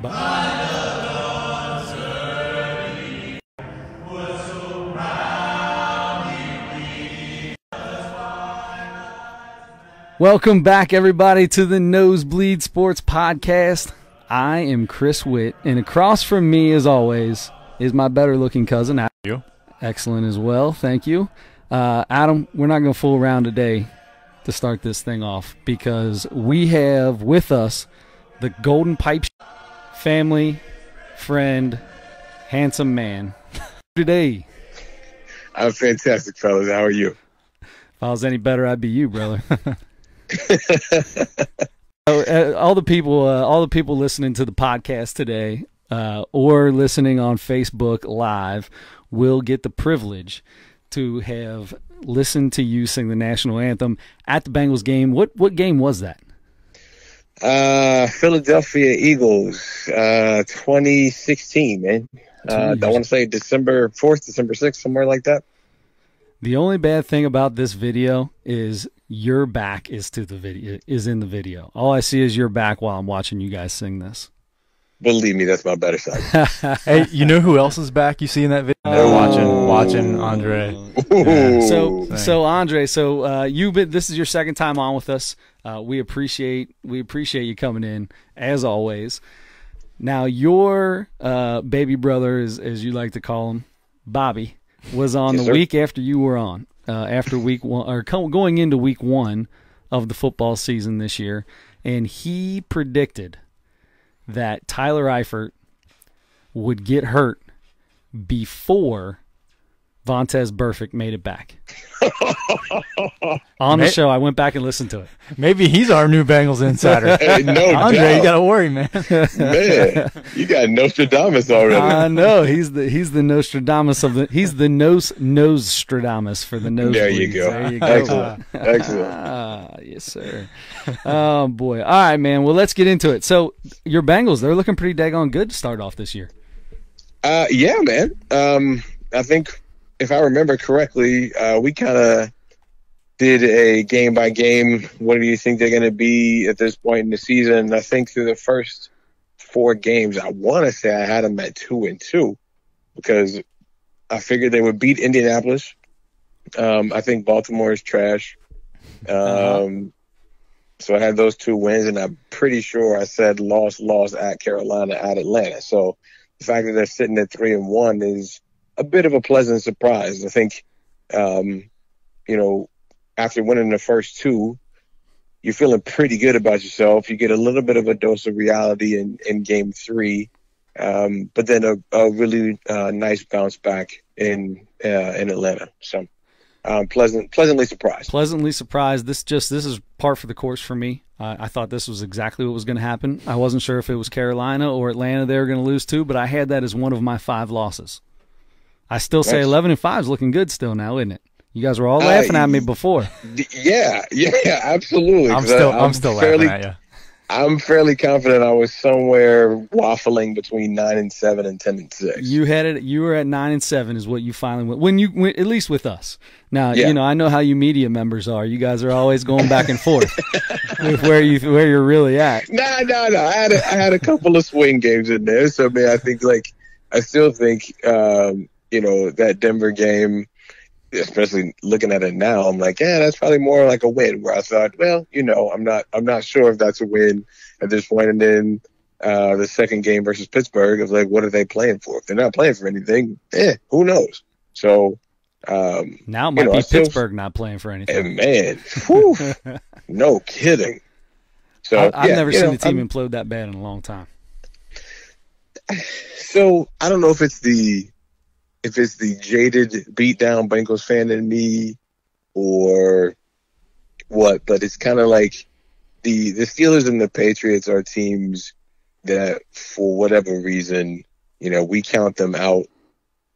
Welcome back, everybody, to the Nosebleed Sports Podcast. I am Chris Witt, and across from me, as always, is my better-looking cousin, Adam. You? Excellent as well, thank you. Adam, we're not going to fool around today to start this thing off because we have with us the Golden Pipe family, friend, handsome man. Today. I'm fantastic, fellas. How are you? If I was any better, I'd be you, brother. all the people listening to the podcast today or listening on Facebook Live will get the privilege to have listened to you sing the national anthem at the Bengals game. What game was that? Philadelphia Eagles, 2016, man. I want to say December 4th, December 6th, somewhere like that. The only bad thing about this video is your back is in the video. All I see is your back while I'm watching you guys sing this. Believe me, that's my better side. Hey, you know who else's back you see in that video? They're watching Andre. Yeah. So Andre, this is your second time on with us. We appreciate you coming in as always. Now your baby brother, as you like to call him, Bobby, was on the week after you were on, after week one, or going into week one of the football season this year, and he predicted that Tyler Eifert would get hurt before Vontaze Burfict made it back. On the show, I went back and listened to it. Maybe he's our new Bengals insider. Hey, no Andre, doubt. you gotta worry, man. Man, you got Nostradamus already. I know he's the Nostradamus of the. He's the Nostradamus for the nose. There you go. There you go. Excellent. Yes, sir. Oh boy. All right, man. Well, let's get into it. So your Bengals, they're looking pretty daggone good to start off this year. Yeah, man. I think if I remember correctly, we kind of did a game-by-game, what do you think they're going to be at this point in the season? I think through the first 4 games, I want to say I had them at 2-2 because I figured they would beat Indianapolis. I think Baltimore is trash. So I had those 2 wins, and I'm pretty sure I said loss at Carolina, at Atlanta. So the fact that they're sitting at 3-1 is a bit of a pleasant surprise. I think, after winning the first 2, you're feeling pretty good about yourself. You get a little bit of a dose of reality in game 3, but then a really nice bounce back in Atlanta. So pleasantly surprised. Pleasantly surprised. This is par for the course for me. I thought this was exactly what was going to happen. I wasn't sure if it was Carolina or Atlanta they were going to lose to, but I had that as one of my 5 losses. I still say 11-5 is looking good still now, isn't it? You guys were all laughing at me before. Yeah, absolutely. I'm still laughing at you. I'm fairly confident I was somewhere waffling between 9-7 and 10-6. You had it. You were at 9-7 is what you finally went. When you went, at least with us. Now I know how you media members are. You guys are always going back and forth with where you're really at. No. I had a couple of swing games in there. So man, I still think that Denver game, especially looking at it now, I'm like, yeah, that's probably more like a win. Where I thought, well, I'm not sure if that's a win at this point. And then the second game versus Pittsburgh, I was like, what are they playing for? If they're not playing for anything, who knows? So now it might be Pittsburgh not playing for anything. Man, whew, no kidding. So I've never seen a team implode that bad in a long time. So I don't know if it's the jaded, beat down Bengals fan in me or what, but it's kind of like the Steelers and the Patriots are teams that for whatever reason, we count them out,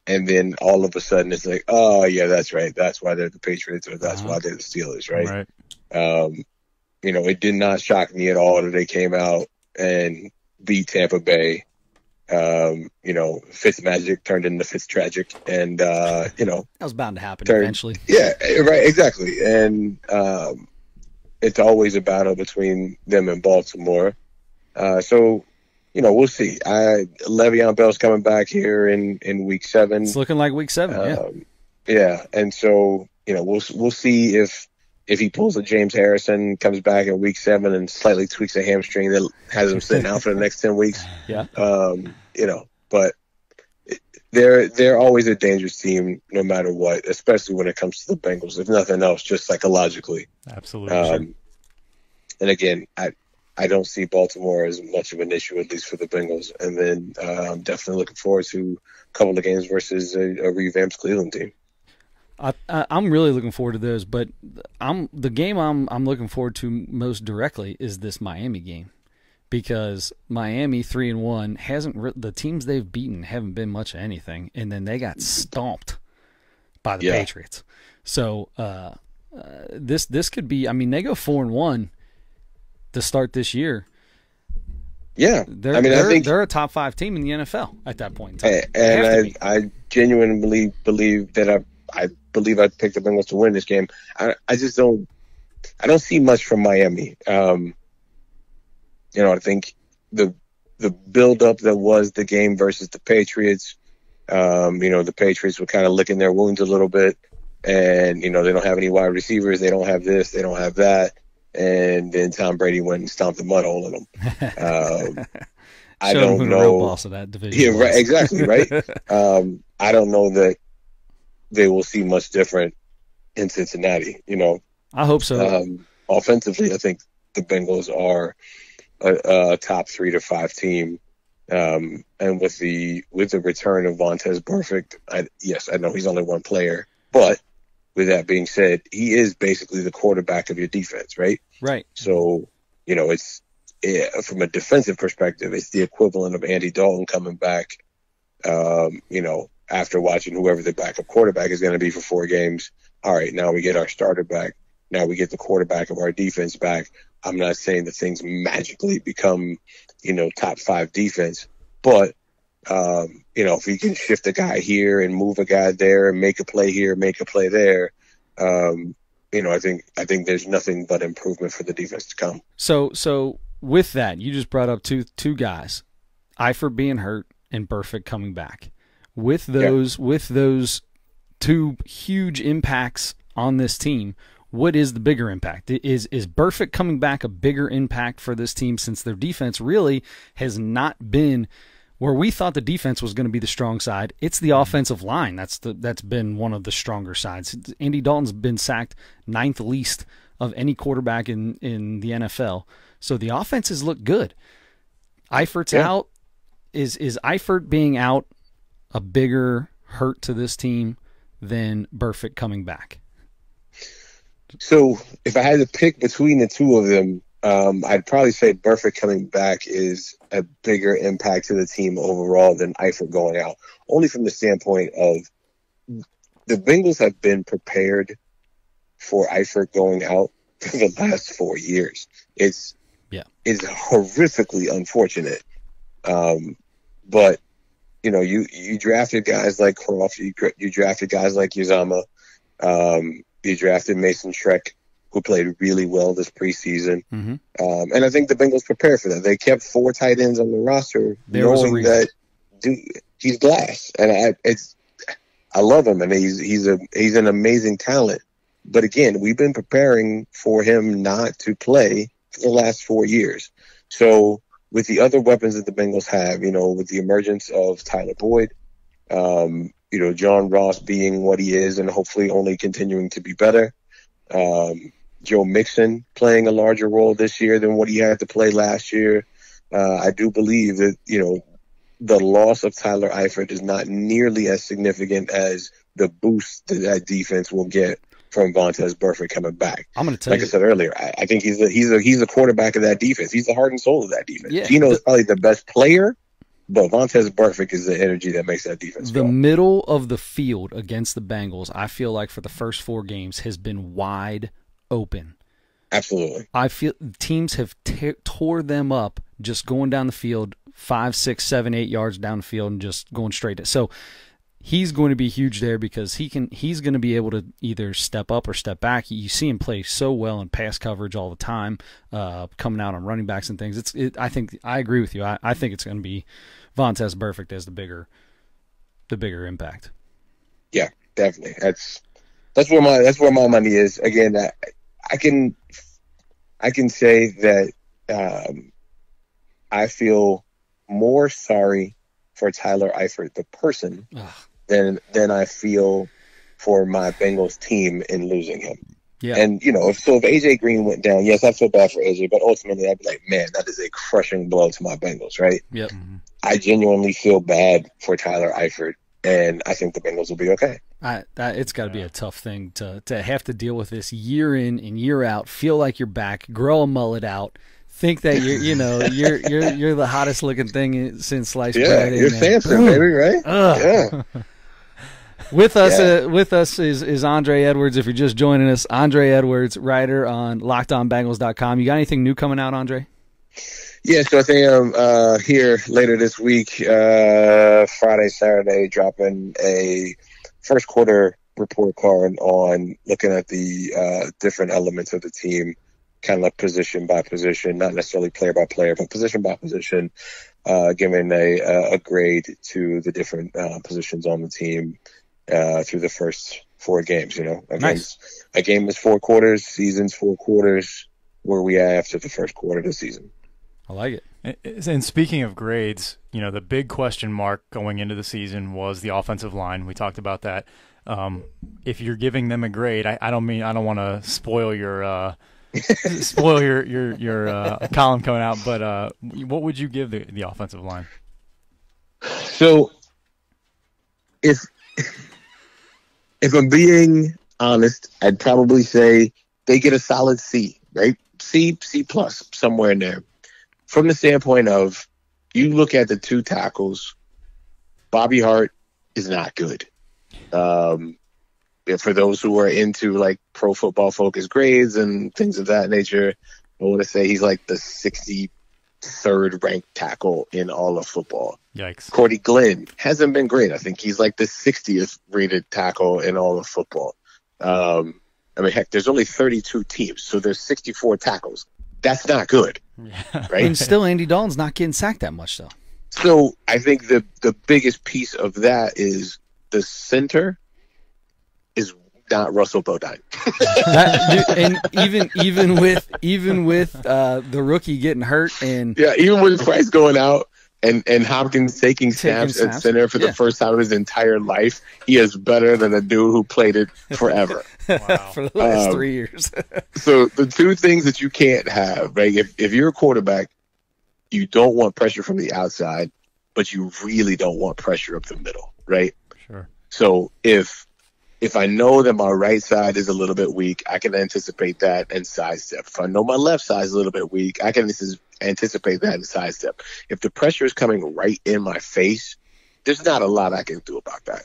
and then all of a sudden it's like, oh yeah, that's right, that's why they're the Patriots, or that's why they're the Steelers, right? It did not shock me at all that they came out and beat Tampa Bay. Fitz magic turned into Fitz tragic, and that was bound to happen eventually. Yeah, right, exactly. And it's always a battle between them and Baltimore. So we'll see. Le'Veon Bell's coming back here in week 7. It's looking like week 7. Yeah, and so we'll see if he pulls a James Harrison, comes back in week 7 and slightly tweaks a hamstring that has him sitting out for the next 10 weeks. Yeah. But they're always a dangerous team no matter what, especially when it comes to the Bengals. If nothing else, just psychologically. Absolutely. And again, I don't see Baltimore as much of an issue, at least for the Bengals. And then I'm definitely looking forward to a couple of games versus a revamped Cleveland team. I'm really looking forward to those, but the game I'm looking forward to most directly is this Miami game, because Miami 3-1 hasn't the teams they've beaten haven't been much of anything, and then they got stomped by the Patriots. So this could be. I mean, they go 4-1 to start this year. Yeah, I think they're a top 5 team in the NFL at that point in time. And I genuinely believe that I believe I picked the Bengals to win this game. I just don't see much from Miami. I think the build-up that was the game versus the Patriots, the Patriots were kind of licking their wounds a little bit, and they don't have any wide receivers, they don't have this, they don't have that, and then Tom Brady went and stomped the mud hole in them. I don't know. The real boss of that division. Yeah, right. Exactly, right. I don't know that they will see much different in Cincinnati. I hope so. Offensively, I think the Bengals are a top 3 to 5 team, and with the return of Vontaze Burfict, I know he's only one player, but with that being said, he is basically the quarterback of your defense, right? Right. So it's from a defensive perspective, it's the equivalent of Andy Dalton coming back. After watching whoever the backup quarterback is going to be for 4 games. All right, now we get our starter back. Now we get the quarterback of our defense back. I'm not saying that things magically become, top 5 defense, but, if you can shift a guy here and move a guy there and make a play here, make a play there, I think there's nothing but improvement for the defense to come. So with that, you just brought up two guys, Eifert being hurt and Burfict coming back. With those 2 huge impacts on this team, what is the bigger impact? Is Burfict coming back a bigger impact for this team, since their defense really has not been where we thought the defense was going to be the strong side? It's the offensive line that's been one of the stronger sides. Andy Dalton's been sacked 9th least of any quarterback in the NFL. So the offenses look good. Eifert's out. Is Eifert being out a bigger hurt to this team than Burfict coming back? So if I had to pick between the 2 of them, I'd probably say Burfict coming back is a bigger impact to the team overall than Eifert going out, only from the standpoint of the Bengals have been prepared for Eifert going out for the last 4 years. It's horrifically unfortunate. But you drafted guys like Croft, you drafted guys like Uzama, you drafted Mason Schreck, who played really well this preseason. Mm-hmm. And I think the Bengals prepared for that. They kept 4 tight ends on the roster, knowing that he's glass. And I love him, and he's an amazing talent. But again, we've been preparing for him not to play for the last 4 years. So with the other weapons that the Bengals have, with the emergence of Tyler Boyd, John Ross being what he is and hopefully only continuing to be better, Joe Mixon playing a larger role this year than what he had to play last year. I do believe that, the loss of Tyler Eifert is not nearly as significant as the boost that defense will get from Vontaze Burfict coming back. I'm going to tell you, like I said earlier, I think he's the quarterback of that defense. He's the heart and soul of that defense. Yeah, Geno is probably the best player, but Vontaze Burfict is the energy that makes that defense go. The middle of the field against the Bengals, I feel like for the first 4 games has been wide open. Absolutely. I feel teams have tore them up just going down the field 5, 6, 7, 8 yards down the field and just going straight. So he's going to be huge there because he's going to be able to either step up or step back. You see him play so well in pass coverage all the time, coming out on running backs and things. I think I agree with you. I think it's going to be Vontaze Burfict as the bigger impact. Yeah, definitely. That's where my money is. Again, I can say that I feel more sorry for Tyler Eifert, the person, than I feel for my Bengals team in losing him. Yeah. And, if AJ Green went down, yes, I feel bad for AJ, but ultimately I'd be like, man, that is a crushing blow to my Bengals, right? Yep. I genuinely feel bad for Tyler Eifert, and I think the Bengals will be okay. It's got to be a tough thing to have to deal with this year in and year out, feel like you're back, grow a mullet out, think that you're the hottest looking thing since sliced bread. Yeah, you're Samson, baby, right? Yeah. With us is Andre Edwards. If you're just joining us, Andre Edwards, writer on LockedOnBengals.com. You got anything new coming out, Andre? Yeah, so I think I'm here later this week, Friday, Saturday, dropping a first quarter report card on looking at the different elements of the team, kind of like position by position, not necessarily player by player, but position by position, giving a grade to the different positions on the team through the first 4 games. Nice. A game is 4 quarters, season's 4 quarters. Where we are after the first quarter of the season. I like it. And speaking of grades, the big question mark going into the season was the offensive line. We talked about that. If you're giving them a grade, I don't want to spoil your column coming out, but what would you give the offensive line? So, if I'm being honest, I'd probably say they get a solid C, right? C plus, somewhere in there. From the standpoint of, you look at the 2 tackles, Bobby Hart is not good. For those who are into like Pro Football Focus grades and things of that nature, I want to say he's like the 63rd ranked tackle in all of football. Yikes. Cordy Glenn hasn't been great. I think he's like the 60th rated tackle in all of football. Heck, there's only 32 teams, so there's 64 tackles. That's not good, right? And still, Andy Dalton's not getting sacked that much, though. So I think the biggest piece of that is the center is not Russell Bodine. And even with the rookie getting hurt, and even with Price going out and Hopkins taking snaps at center for the first time in his entire life, he is better than a dude who played it forever. Wow. For the last 3 years. So the 2 things that you can't have, right? If you're a quarterback, you don't want pressure from the outside, but you really don't want pressure up the middle, right? Sure. So if I know that my right side is a little bit weak, I can anticipate that and sidestep. If I know my left side is a little bit weak, I can anticipate that and sidestep. If the pressure is coming right in my face, there's not a lot I can do about that.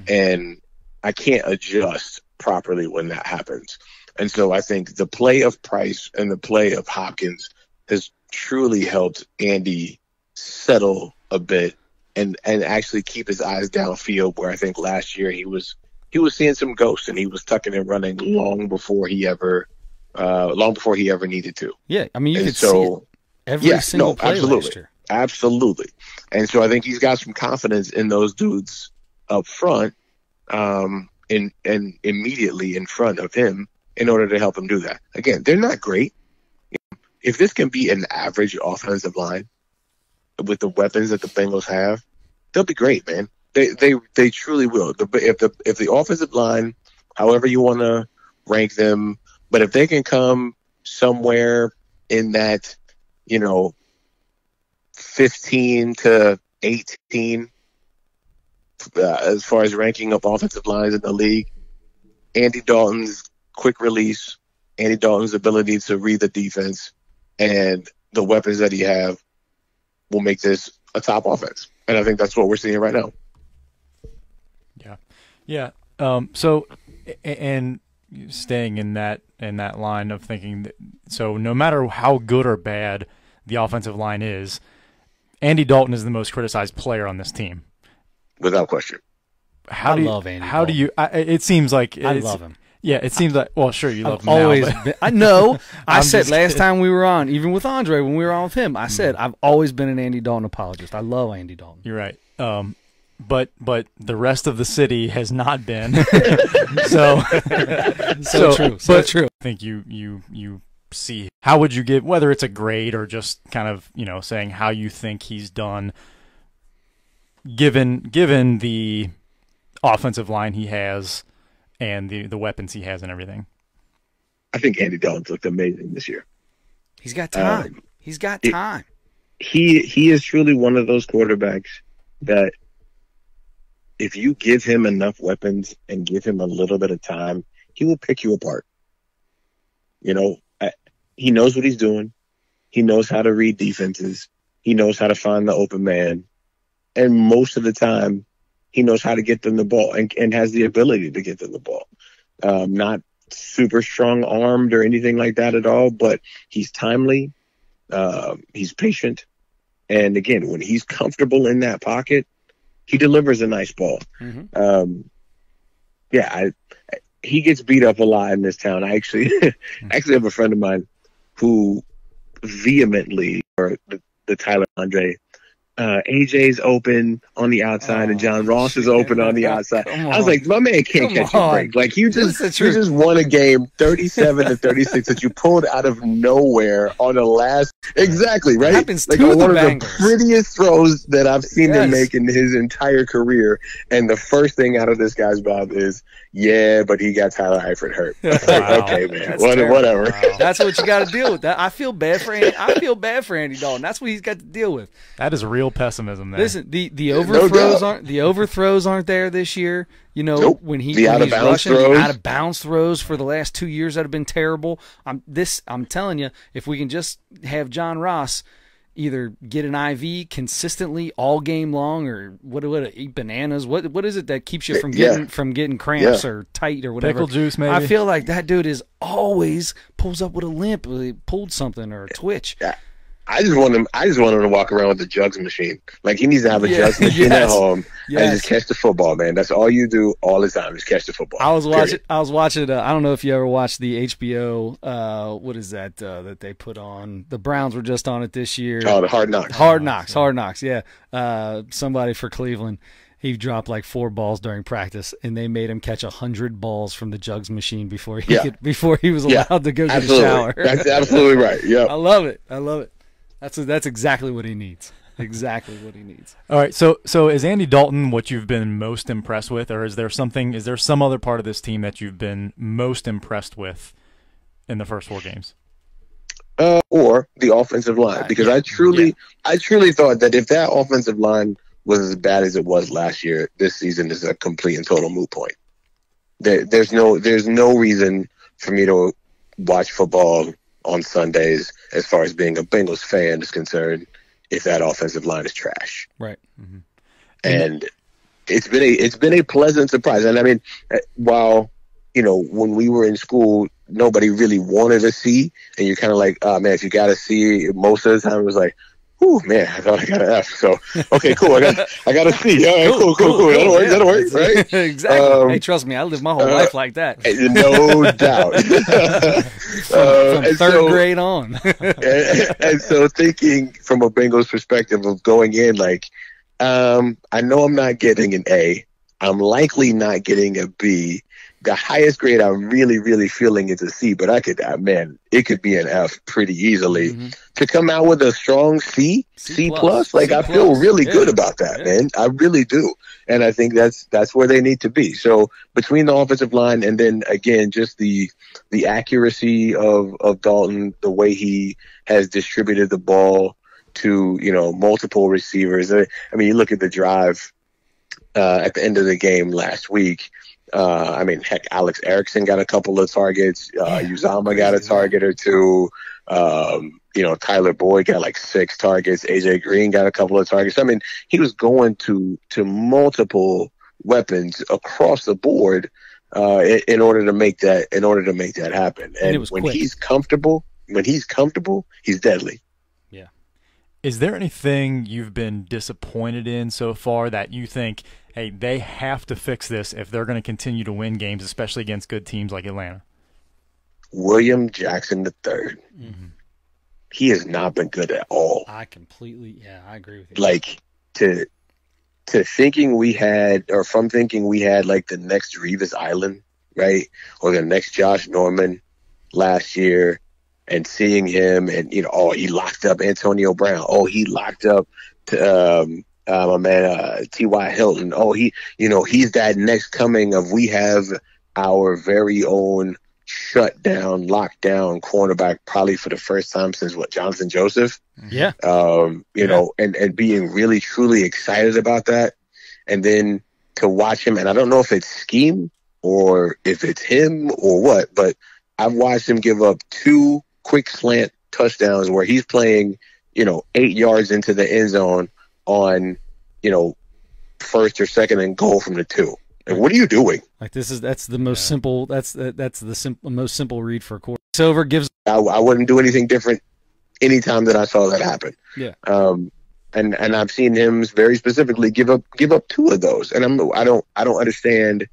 And I can't adjust properly when that happens. And so I think the play of Price and the play of Hopkins has truly helped Andy settle a bit and actually keep his eyes downfield, where I think last year he was seeing some ghosts and he was tucking and running long before he ever needed to. Yeah, I mean, you could see it every single play last year. Absolutely. And so I think he's got some confidence in those dudes up front, and immediately in front of him, in order to help him do that. Again, they're not great. If this can be an average offensive line with the weapons that the Bengals have, they'll be great, man. They truly will. If the offensive line, however you want to rank them, but if they can come somewhere in that, 15 to 18 as far as ranking up offensive lines in the league, Andy Dalton's quick release, Andy Dalton's ability to read the defense, and the weapons that he have will make this a top offense. And I think that's what we're seeing right now. Yeah. So, and staying in that line of thinking, so no matter how good or bad the offensive line is, Andy Dalton is the most criticized player on this team. Without question. how I do you, love Andy how do you? It seems like I love him. Yeah, it seems like. Well, sure, you love him Always now, but been, I know. I I'm said just last kidding. time we were on, even with Andre when we were on with him, I said I've always been an Andy Dalton apologist. I love Andy Dalton. You're right. But the rest of the city has not been. so True. So true. I think you see, how would you give, whether it's a grade or just kind of, saying how you think he's done given the offensive line he has and the weapons he has and everything? I think Andy Dalton's looked amazing this year. He's got time. He's got time. He is truly one of those quarterbacks that if you give him enough weapons and give him a little bit of time, he will pick you apart. He knows what he's doing. He knows how to read defenses. He knows how to find the open man. And most of the time, he knows how to get them the ball and has the ability to get them the ball. Not super strong armed or anything like that at all, but he's timely. He's patient. And again, when he's comfortable in that pocket, he delivers a nice ball. Mm-hmm. He gets beat up a lot in this town. I actually have a friend of mine who vehemently, or the Tyler Andre, AJ's open on the outside and John Ross is open on the outside. I was like, my man can't catch a break. Like you just won a game 37-36 that you pulled out of nowhere on the last. Exactly, right? Happens like to on the one of Bengals. the prettiest throws that I've seen him Yes. make in his entire career. And the first thing out of this guy's mouth is, yeah, but he got Tyler Eifert hurt. Like, Wow. okay, man, That's whatever. Wow. That's what you got to deal with. That I feel bad for Andy Dalton. That's what he's got to deal with. That is real pessimism there. Listen, the overthrows aren't there this year. Nope. When The he's out-of-bounds rushing, throws. the out of bounds throws for the last 2 years that have been terrible. I'm telling you, if we can just have John Ross either get an IV consistently all game long, or what eat bananas. What is it that keeps you from getting cramps or tight or whatever? Pickle juice, maybe. I feel like that dude is always pulls up with a limp. He pulled something or a twitch. I just want him to walk around with the jugs machine. Like he needs to have a jugs machine at home and just catch the football, man. That's all you do all the time is catch the football. I was watching. I don't know if you ever watched the HBO. What is that that they put on? The Browns were just on it this year. Oh, the Hard Knocks. Hard Knocks. Yeah. Somebody for Cleveland. He dropped like 4 balls during practice, and they made him catch 100 balls from the jugs machine before he was allowed to go get a shower. That's absolutely right. Yeah. I love it. That's exactly what he needs. Exactly what he needs. All right, so is Andy Dalton what you've been most impressed with, or is there some other part of this team that you've been most impressed with in the first 4 games? Or the offensive line, because I truly thought that if that offensive line was as bad as it was last year, this season is a complete and total moot point. There's no reason for me to watch football on Sundays as far as being a Bengals fan is concerned if that offensive line is trash. Right. Mm-hmm. And it's been a pleasant surprise. And I mean, while when we were in school, nobody really wanted to see, and you're kind of like, oh man, if you got to see, most of the time it was like, oh man, I thought I got an F. So okay, cool. I got a C. All right, cool. That'll work, right? Exactly. Hey, trust me, I lived my whole life like that. No doubt. From third grade on. and so thinking from a Bengals perspective of going in, like, I know I'm not getting an A. I'm likely not getting a B. The highest grade I'm really, really feeling is a C, but it could be an F pretty easily. Mm-hmm. To come out with a strong C plus, like I feel really good about that, man. I really do. And I think that's where they need to be. So between the offensive line and then again, just the accuracy of Dalton, the way he has distributed the ball to, multiple receivers. I mean, you look at the drive at the end of the game last week. Heck, Alex Erickson got a couple of targets. Uzama got a target or two. Tyler Boyd got like 6 targets. AJ Green got a couple of targets. I mean, he was going to multiple weapons across the board in order to make that happen. And when he's comfortable, he's deadly. Yeah. Is there anything you've been disappointed in so far that you think, hey, they have to fix this if they're going to continue to win games, especially against good teams like Atlanta? William Jackson III. Mm-hmm. He has not been good at all. I agree with you. Like, to thinking we had, or from thinking we had like the next Revis Island, right? Or the next Josh Norman last year, and seeing him and, he locked up Antonio Brown. Oh, he locked up my man, T.Y. Hilton. Oh, he's that next coming of, we have our very own shut down, locked down cornerback, probably for the first time since Jonathan Joseph. Yeah. And being really, truly excited about that. And then to watch him, and I don't know if it's scheme or if it's him or what, but I've watched him give up 2 quick slant touchdowns where he's playing, 8 yards into the end zone on, first or second and goal from the 2. And what are you doing? Like, that's the most simple. That's the most simple read for a quarter. Silver gives. I wouldn't do anything different anytime that I saw that happen. Yeah. And I've seen him very specifically give up 2 of those, and I don't understand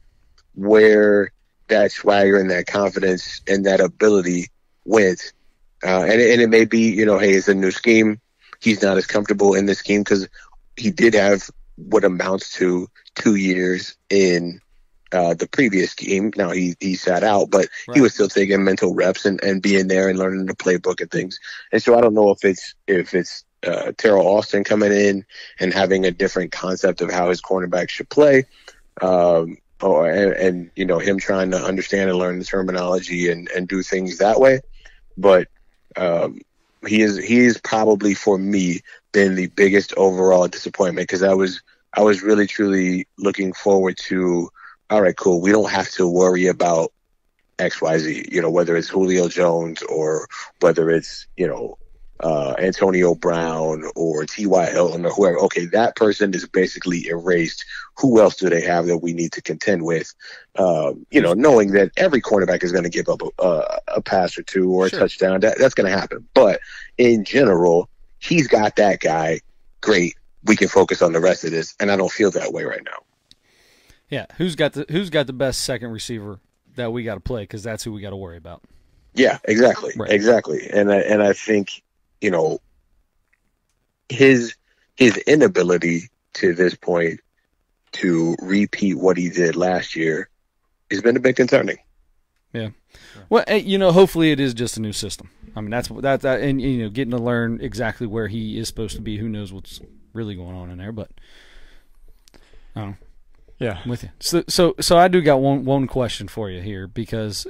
where that swagger and that confidence and that ability went. And it may be, hey, it's a new scheme. He's not as comfortable in this scheme because he did have what amounts to 2 years in the previous scheme. Now he sat out, but he was still taking mental reps and being there and learning the playbook and things. And so I don't know if it's Terrell Austin coming in and having a different concept of how his cornerback should play, and him trying to understand and learn the terminology and do things that way. But he is probably, for me, been the biggest overall disappointment, because I was really truly looking forward to, all right, cool, we don't have to worry about XYZ, whether it's Julio Jones or whether it's, Antonio Brown or T.Y. Hilton or whoever. Okay, that person is basically erased. Who else do they have that we need to contend with? Knowing that every cornerback is going to give up a pass or 2 or a touchdown. That's going to happen. But in general, he's got that guy. Great. We can focus on the rest of this, and I don't feel that way right now. Yeah, who's got the best second receiver that we got to play, because that's who we got to worry about. Yeah, exactly, right. Exactly, and I think his inability to this point to repeat what he did last year has been a bit concerning. Yeah, well, hopefully it is just a new system. I mean, that's and getting to learn exactly where he is supposed to be. Who knows what's really going on in there? But I don't know. Yeah, I'm with you. So I do got one question for you here, because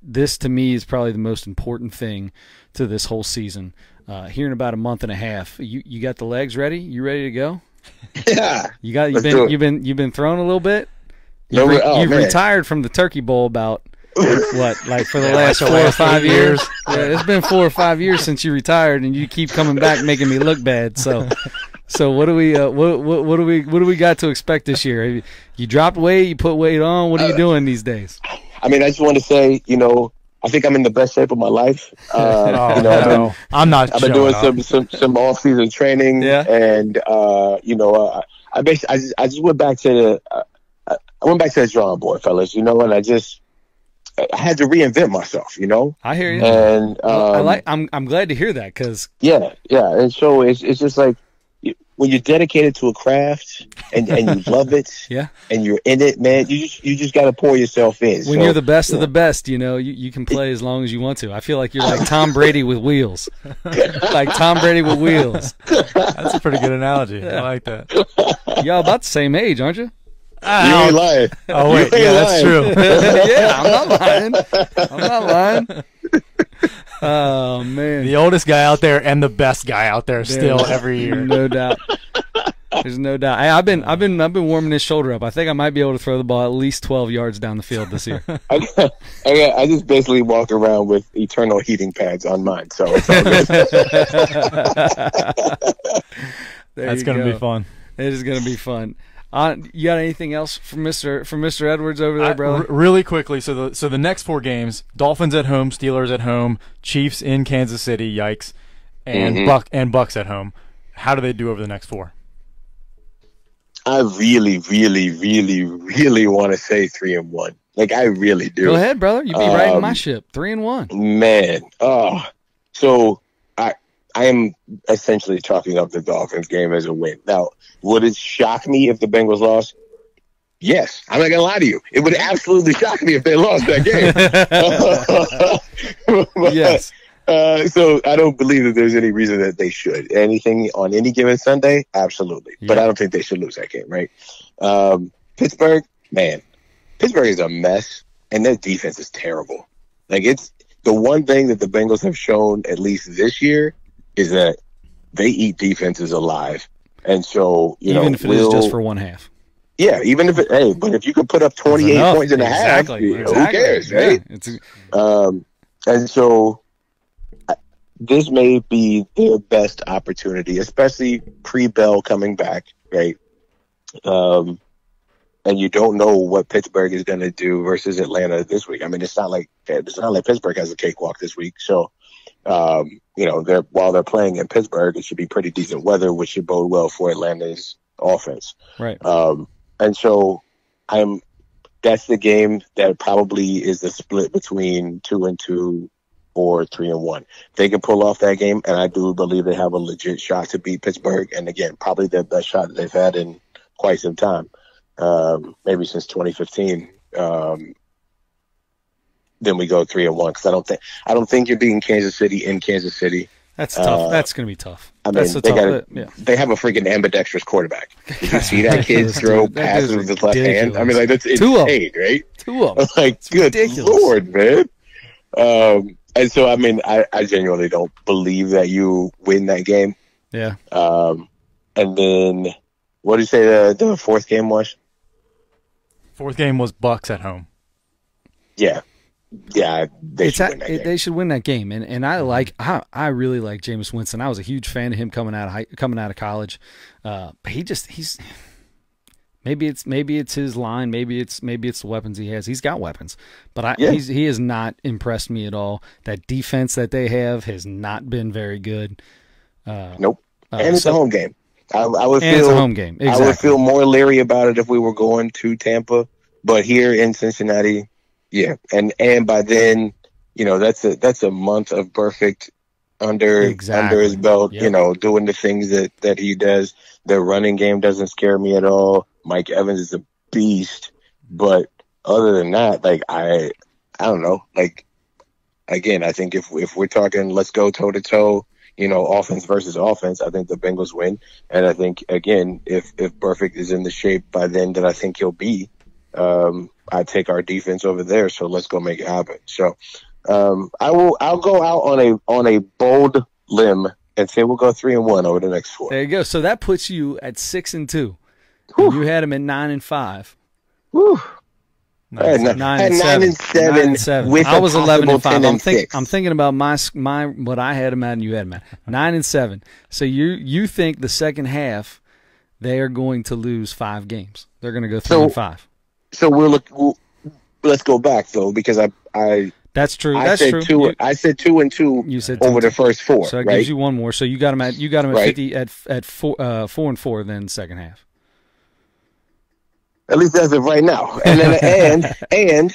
this to me is probably the most important thing to this whole season. Here in about a month and a half, you got the legs ready? You ready to go? Yeah. You've been throwing a little bit. You've retired from the Turkey Bowl about what, like for the last 4 or 5 years? Yeah, it's been 4 or 5 years since you retired, and you keep coming back making me look bad. So what do we got to expect this year? You dropped weight, you put weight on. What are you doing these days? I mean, I just want to say, I think I'm in the best shape of my life. I'm not. I've been doing some off-season training, and I just went back to the drawing board, fellas. And I had to reinvent myself. I hear you, and I'm glad to hear that, because and so it's just like, when you're dedicated to a craft and you love it, and you're in it, man, you just got to pour yourself in. When you're the best of the best, you can play as long as you want to. I feel like you're like Tom Brady with wheels. Like Tom Brady with wheels. That's a pretty good analogy. Yeah. I like that. Y'all about the same age, aren't you? You ain't lying. Oh, wait. That's true. Yeah, I'm not lying. Oh, man. The oldest guy out there and the best guy out there still every year. No doubt. There's no doubt. Hey, I've been warming this shoulder up. I think I might be able to throw the ball at least 12 yards down the field this year. I just basically walk around with eternal heating pads on mine, so it's all good. That's going to be fun. It is going to be fun. You got anything else from Mr. Edwards over there, brother? Really quickly. So the next 4 games: Dolphins at home, Steelers at home, Chiefs in Kansas City, yikes, and Bucks at home. How do they do over the next 4? I really, really, really, really want to say 3-1. Like, I really do. Go ahead, brother. You be riding my ship. 3-1. Man. So I am essentially chalking up the Dolphins game as a win. Now, would it shock me if the Bengals lost? Yes. I'm not going to lie to you. It would absolutely shock me if they lost that game. Yes. So I don't believe that there's any reason that they should. Anything on any given Sunday? Absolutely. But I don't think they should lose that game, right? Pittsburgh, man. Pittsburgh is a mess, and their defense is terrible. Like, it's the one thing that the Bengals have shown, at least this year, is that they eat defenses alive. And so, even if it is just for one half. Yeah, even if but if you could put up 28 points in a half, who cares, right? Yeah, and so this may be their best opportunity, especially pre-Bell coming back, right? And you don't know what Pittsburgh is going to do versus Atlanta this week. I mean, it's not like Pittsburgh has a cakewalk this week. So, while they're playing in Pittsburgh, it should be pretty decent weather, which should bode well for Atlanta's offense. Right. And so that's the game that probably is the split between 2-2 or 3-1. They can pull off that game, and I do believe they have a legit shot to beat Pittsburgh. And again, probably their best shot that they've had in quite some time, maybe since 2015. Then we go 3-1 because I don't think you're beating Kansas City in Kansas City. That's tough. That's going to be tough. I mean, they have a freaking ambidextrous quarterback. Did you see that kid throw passes with his left hand? I mean, like, that's insane, right? Two of them. Like, it's good ridiculous. Lord, man. And so, I mean, I genuinely don't believe that you win that game. Yeah. And then, what did you say the fourth game was? Fourth game was Bucks at home. Yeah. Yeah, they should win that game. They should win that game, and I really like Jameis Winston. I was a huge fan of him coming out of college. But he's maybe it's his line, maybe it's the weapons he has. He's got weapons, but he has not impressed me at all. That defense that they have has not been very good. Nope, and it's a home game. I would feel it's a home game. Exactly. I would feel more leery about it if we were going to Tampa, but here in Cincinnati. Yeah, and by then, that's a month of perfect under his belt. Yep. Doing the things that he does. The running game doesn't scare me at all. Mike Evans is a beast, but other than that, like I don't know. Like again, I think if we're talking, let's go toe to toe. Offense versus offense. I think the Bengals win, and I think again, if Perfect is in the shape by then that I think he'll be. I take our defense over there, so let's go make it happen. So I'll go out on a bold limb and say we'll go 3-1 over the next 4. There you go. So that puts you at 6-2. You had him at 9-5. Whew. 9-7. With I was 11-5. 10-6. I'm thinking about my what I had him at and you had him at 9-7. So you think the second half they are going to lose 5 games? They're going to go 3-5. So let's go back though, because I that's true. I said 2-2. You said over the first 4. So that right? gives you one more. So you got him at right. 50 at 4-4 then second half. At least as of right now. And then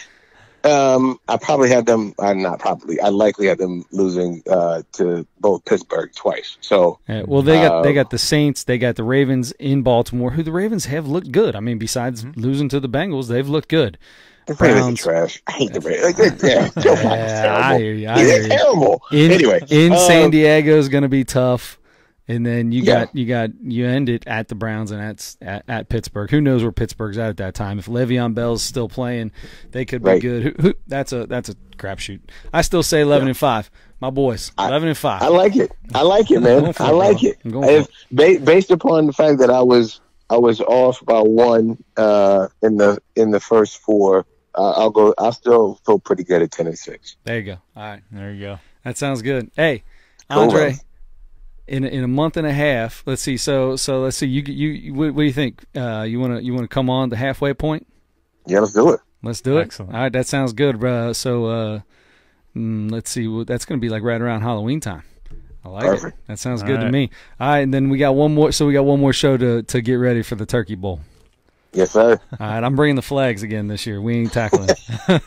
I probably had them. Not probably. I likely had them losing to both Pittsburgh twice. So well, they got the Saints, they got the Ravens in Baltimore, who the Ravens have looked good. I mean, besides losing to the Bengals, they've looked good. The Ravens are trash. I hate the Ravens. Joe Flacco's terrible. I hear you. They're terrible. Anyway, San Diego is going to be tough. And then you end it at the Browns and at Pittsburgh. Who knows where Pittsburgh's at that time? If Le'Veon Bell's still playing, they could be good. That's a crapshoot. I still say 11-5. My boys, 11-5. I like it. I like it, man. I like it. Based upon the fact that I was off by 1 in the first 4. I'll still feel pretty good at 10-6. There you go. All right, there you go. That sounds good. Hey, Andre. In a month and a half, let's see. So let's see. You what do you think? You want to come on the halfway point? Yeah, let's do it. Let's do it. Excellent. All right, that sounds good. Let's see. That's going to be like right around Halloween time. I like it. That sounds good to me. All right, and then we got one more. So we got one more show to get ready for the Turkey Bowl. Yes, sir. All right, I'm bringing the flags again this year. We ain't tackling.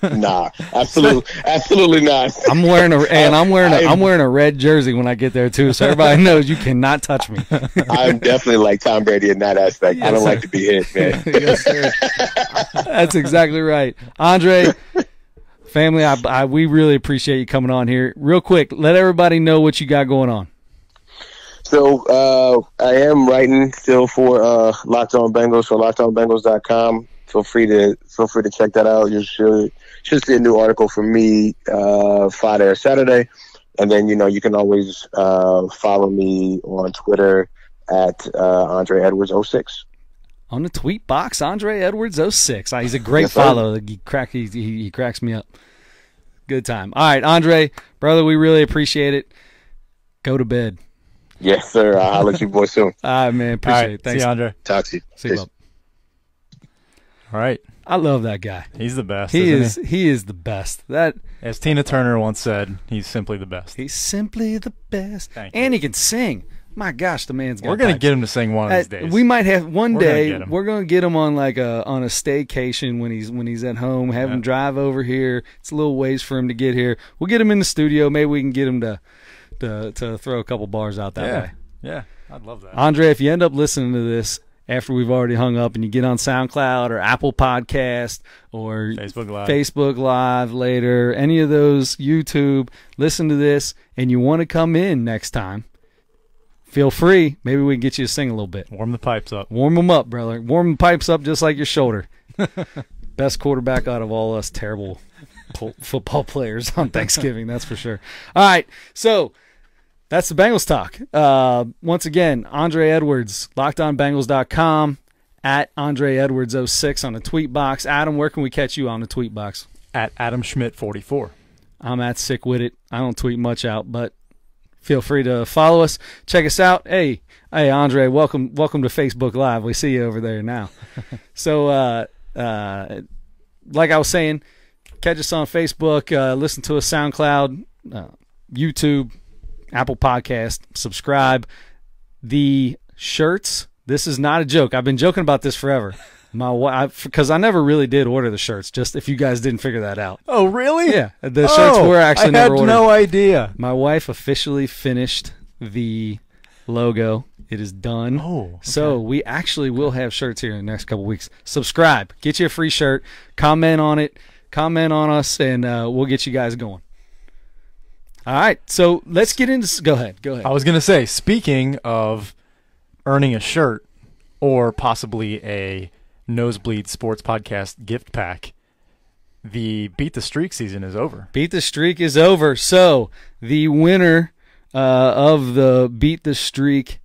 Nah, absolutely not. I'm wearing a red jersey when I get there too, so everybody knows you cannot touch me. I'm definitely like Tom Brady in that aspect. Yes, I don't sir. like to be hit, man. Yes, sir. That's exactly right, Andre. Family, we really appreciate you coming on here. Real quick, let everybody know what you got going on. So I am writing still for Locked On Bengals for LockedOnBengals.com. Feel free to check that out. You should see a new article from me Friday or Saturday, and then you can always follow me on Twitter at Andre Edwards 06. On the tweet box, Andre Edwards 06. He's a great follow. He cracks me up. Good time. All right, Andre, brother, we really appreciate it. Go to bed. Yes, sir. I'll let you boys soon. All right, man. Appreciate it. Thanks. See you, Andre. Talk to you. See you, bub. All right. I love that guy. He's the best. He is the best. As Tina Turner once said, he's simply the best. He's simply the best. Thank and you. he can sing. My gosh, the man's got We're gonna pipes. get him to sing one of these days. We might have one day. Gonna We're gonna get him on a staycation when he's at home. Have him drive over here. It's a little ways for him to get here. We'll get him in the studio. Maybe we can get him to throw a couple bars out that way. Yeah, I'd love that. Andre, if you end up listening to this after we've already hung up and you get on SoundCloud or Apple Podcast or Facebook Live later, any of those, YouTube, listen to this and you want to come in next time, feel free. Maybe we can get you to sing a little bit. Warm the pipes up. Warm them up, brother. Warm the pipes up just like your shoulder. Best quarterback out of all us terrible football players on Thanksgiving, that's for sure. All right, so that's the Bengals talk. Once again, Andre Edwards, LockedOnBengals.com, at Andre Edwards 06 on the tweet box. Adam, where can we catch you on the tweet box? At Adam Schmidt 44. I'm at Sick With It. I don't tweet much out, but feel free to follow us. Check us out. Hey, Andre, welcome to Facebook Live. We see you over there now. So, like I was saying, catch us on Facebook. Listen to us SoundCloud, YouTube, Apple Podcast, subscribe. The shirts, this is not a joke. I've been joking about this forever. My wife, because I never really did order the shirts, just if you guys didn't figure that out. Oh, really? Yeah, the shirts were actually never ordered. I had no idea. My wife officially finished the logo. It is done. Oh, okay. So we actually will have shirts here in the next couple weeks. Subscribe. Get you a free shirt. Comment on it. Comment on us, and we'll get you guys going. All right, so let's get into – go ahead. I was going to say, speaking of earning a shirt or possibly a Nosebleed Sports Podcast gift pack, the Beat the Streak season is over. Beat the Streak is over. So the winner of the Beat the Streak,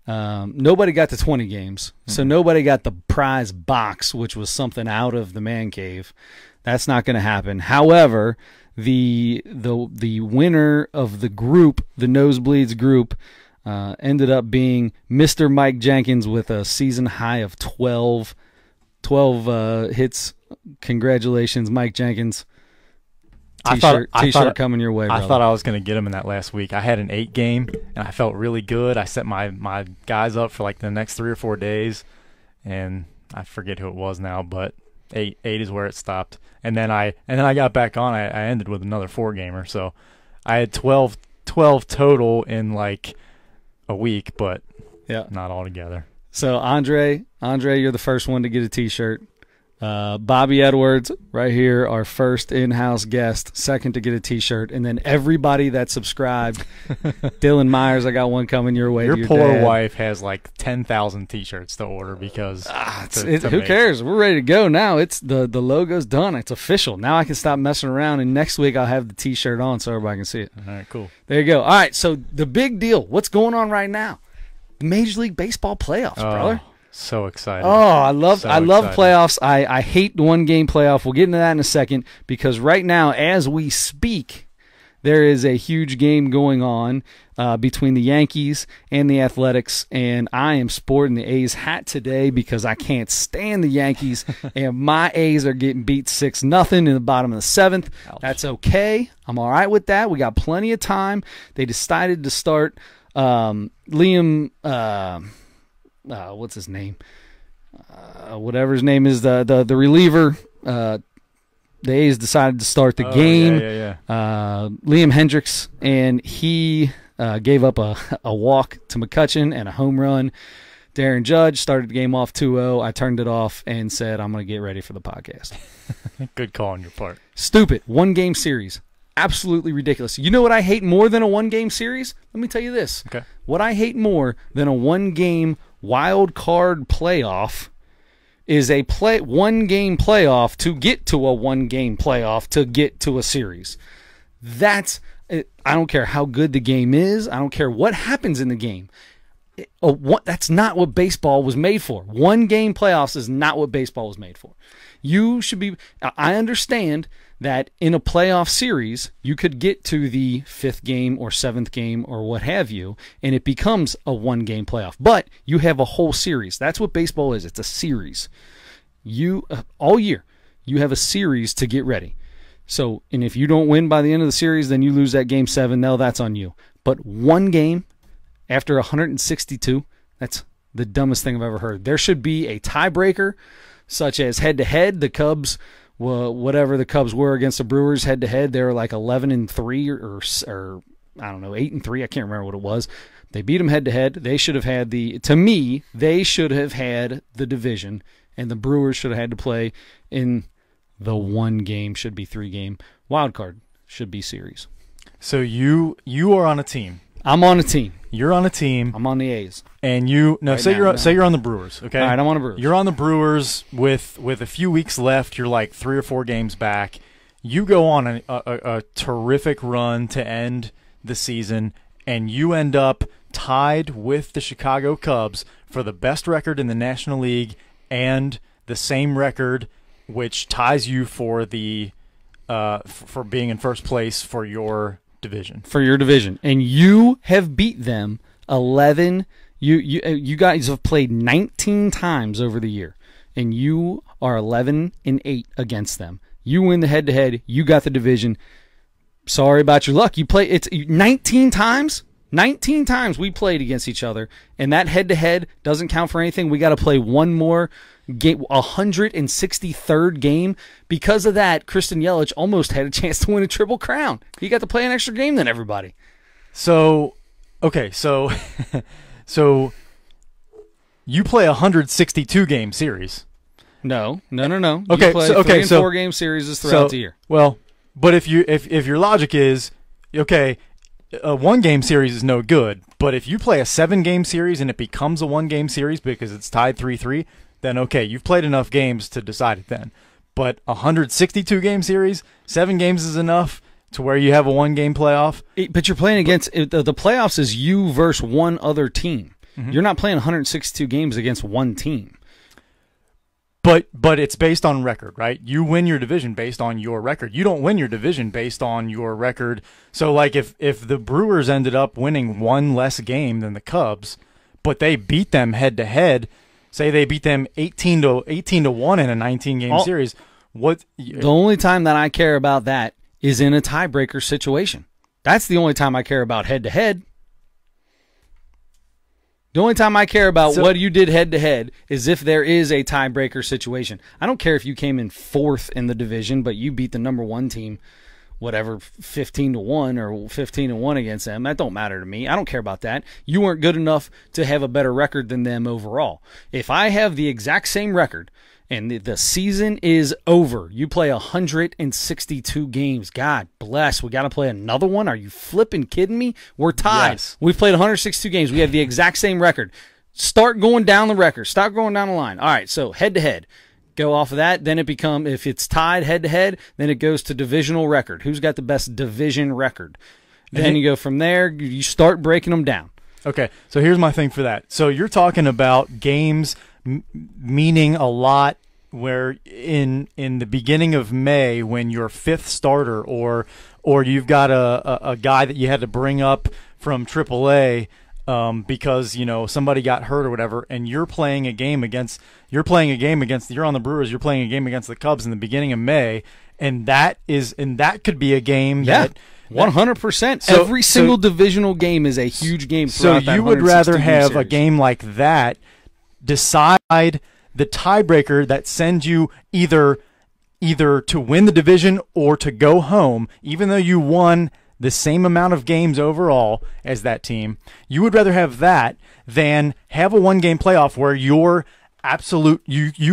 nobody got the 20 games. So nobody got the prize box, which was something out of the man cave. That's not going to happen. However – The winner of the group, the Nosebleeds group, ended up being Mr. Mike Jenkins with a season high of 12 hits. Congratulations, Mike Jenkins. T-shirt coming your way, brother. I thought I was going to get him in that last week. I had an 8 game, and I felt really good. I set my guys up for like the next 3 or 4 days, and I forget who it was now, but eight is where it stopped. And then I got back on. I ended with another 4-gamer. So I had 12 total in like a week, but not all together. So Andre, you're the first one to get a T-shirt. Bobby Edwards, right here, our first in-house guest, second to get a T-shirt, and then everybody that subscribed. Dylan Myers, I got one coming your way. Your poor wife has like 10,000 T-shirts to order because who cares? We're ready to go now. It's the logo's done. It's official. Now I can stop messing around, and next week I'll have the T-shirt on so everybody can see it. All right, cool. There you go. All right, so the big deal. What's going on right now? The Major League Baseball playoffs, brother. So excited. Oh, I love playoffs. I hate the one-game playoff. We'll get into that in a second because right now, as we speak, there is a huge game going on between the Yankees and the Athletics, and I am sporting the A's hat today because I can't stand the Yankees, and my A's are getting beat 6-0 in the bottom of the 7th. Ouch. That's okay. I'm all right with that. We got plenty of time. They decided to start Liam, what's his name? Whatever his name is, the reliever. The A's decided to start the game. Liam Hendricks, and he gave up a walk to McCutchen and a home run. Darren Judge started the game off 2-0. I turned it off and said, I'm going to get ready for the podcast. Good call on your part. Stupid. One-game series. Absolutely ridiculous. You know what I hate more than a one-game series? Let me tell you this. Okay. What I hate more than a one-game wild card playoff is a one-game playoff to get to a one-game playoff to get to a series. That's I don't care how good the game is. I don't care what happens in the game. That's not what baseball was made for. One-game playoffs is not what baseball was made for. You should be. I understand that in a playoff series, you could get to the 5th game or 7th game or what have you, and it becomes a one-game playoff. But you have a whole series. That's what baseball is. It's a series. You all year, you have a series to get ready. So, and if you don't win by the end of the series, then you lose that game 7. No, that's on you. But one game after 162, that's the dumbest thing I've ever heard. There should be a tiebreaker, such as head-to-head. The Cubs, whatever the Cubs were against the Brewers head-to-head, they were like 11-3 or I don't know, 8-3. I can't remember what it was. They beat them head-to-head. They should have had to me, they should have had the division, and the Brewers should have had to play in the one game, should be 3-game. Wild card should be series. So you are on a team. I'm on a team. You're on a team. I'm on the A's. And say you're on the Brewers, okay? All right, I'm on the Brewers. You're on the Brewers with a few weeks left. You're like 3 or 4 games back. You go on a terrific run to end the season, and you end up tied with the Chicago Cubs for the best record in the National League and the same record which ties you for the for being in first place for your division. For your division. And you have beat them 11. You guys have played 19 times over the year, and you are 11-8 against them. You win the head-to-head. You got the division. Sorry about your luck. It's 19 times. 19 times we played against each other, and that head-to-head doesn't count for anything. We got to play one more game, 163rd game. Because of that, Kristen Yelich almost had a chance to win a Triple Crown. He got to play an extra game than everybody. So you play a 162-game series. No. Okay, you play 3 and 4 game series throughout the year. Well, but if your logic is okay, a 1-game series is no good, but if you play a 7-game series and it becomes a 1-game series because it's tied 3-3, then okay, you've played enough games to decide it then. But a 162-game series, 7 games is enough to where you have a 1-game playoff. But you're playing against the playoffs is you versus one other team. Mm-hmm. You're not playing 162 games against one team. But it's based on record, right? You win your division based on your record. You don't win your division based on your record. So, like, if the Brewers ended up winning 1 less game than the Cubs, but they beat them head-to-head, say they beat them 18-1 in a 19-game series, the only time that I care about that is in a tiebreaker situation. That's the only time I care about head-to-head. The only time I care about what you did head-to-head is if there is a tiebreaker situation. I don't care if you came in 4th in the division, but you beat the number 1 team, whatever, 15-1 or 15-1 against them. That don't matter to me. I don't care about that. You weren't good enough to have a better record than them overall. If I have the exact same record and the season is over, you play 162 games. God bless. We got to play another one? Are you flipping kidding me? We're tied. Yes. We've played 162 games. We have the exact same record. Start going down the record. Start going down the line. All right, so head-to-head. Go off of that. Then it becomes, if it's tied head-to-head, then it goes to divisional record. Who's got the best division record? Then you go from there. You start breaking them down. Okay, so here's my thing for that. So you're talking about games meaning a lot where in the beginning of May when your 5th starter or or you've got a guy that you had to bring up from AAA because somebody got hurt or whatever, and you're on the Brewers, you're playing a game against the Cubs in the beginning of May, and that could be a game that 100%. Every single divisional game is a huge game. So you would rather have a game like that decide the tiebreaker that sends you either to win the division or to go home, even though you won the same amount of games overall as that team. You would rather have that than have a one-game playoff where you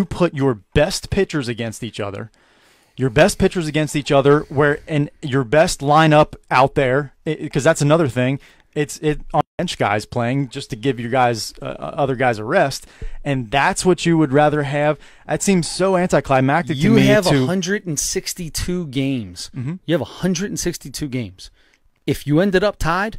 put your best pitchers against each other. Your best pitchers against each other, and your best lineup out there, because that's another thing. It's on bench guys playing just to give your guys other guys a rest, and that's what you would rather have. That seems so anticlimactic to me. You have 162 games. Mm-hmm. You have 162 games. If you ended up tied,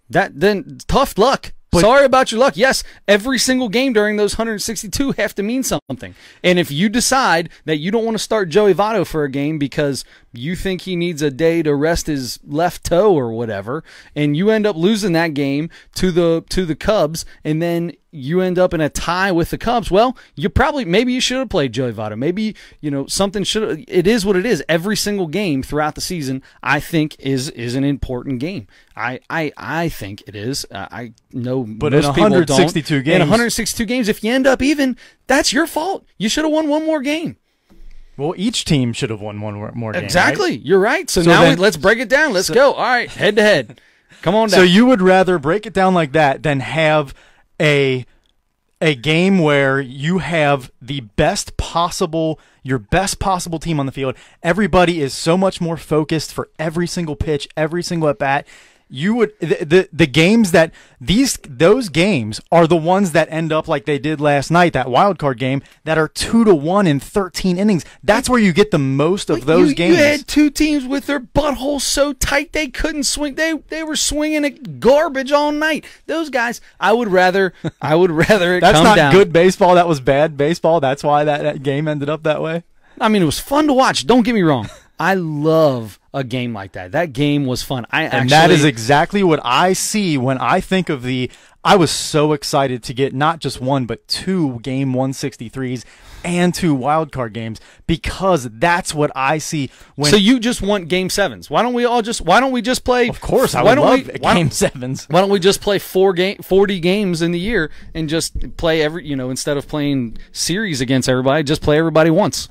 then tough luck. Sorry about your luck. Yes, every single game during those 162 have to mean something. And if you decide that you don't want to start Joey Votto for a game because you think he needs a day to rest his left toe or whatever, and you end up losing that game to the Cubs, and then you end up in a tie with the Cubs, well, maybe you should have played Joey Votto. Maybe, something should. It is what it is. Every single game throughout the season, I think, is an important game. I think it is. I know but most in people 162 don't. games, In 162 games, if you end up even, that's your fault. You should have won one more game. Well, each team should have won one more game. Exactly. Right? You're right. So now let's break it down. Let's go. All right, head to head. Come on down. So you would rather break it down like that than have a game where you have your best possible team on the field. Everybody is so much more focused for every single pitch, every single at bat. You would the games those games are the ones that end up like they did last night, that wild card game, that are 2-1 in 13 innings. That's where you get the most of those games. You had two teams with their buttholes so tight they couldn't swing. They were swinging at garbage all night. Those guys, I would rather it That's come not down. Good baseball. That was bad baseball. That's why that game ended up that way. I mean, it was fun to watch. Don't get me wrong. I love a game like that. That game was fun. And that is exactly what I see when I think of I was so excited to get not just one, but 2 game 163s and 2 wild card games, because that's what I see. So you just want game 7s? Why don't we just play? Of course, I would love game 7s. Why don't we just play 40 games in the year and just play instead of playing series against everybody, just play everybody once.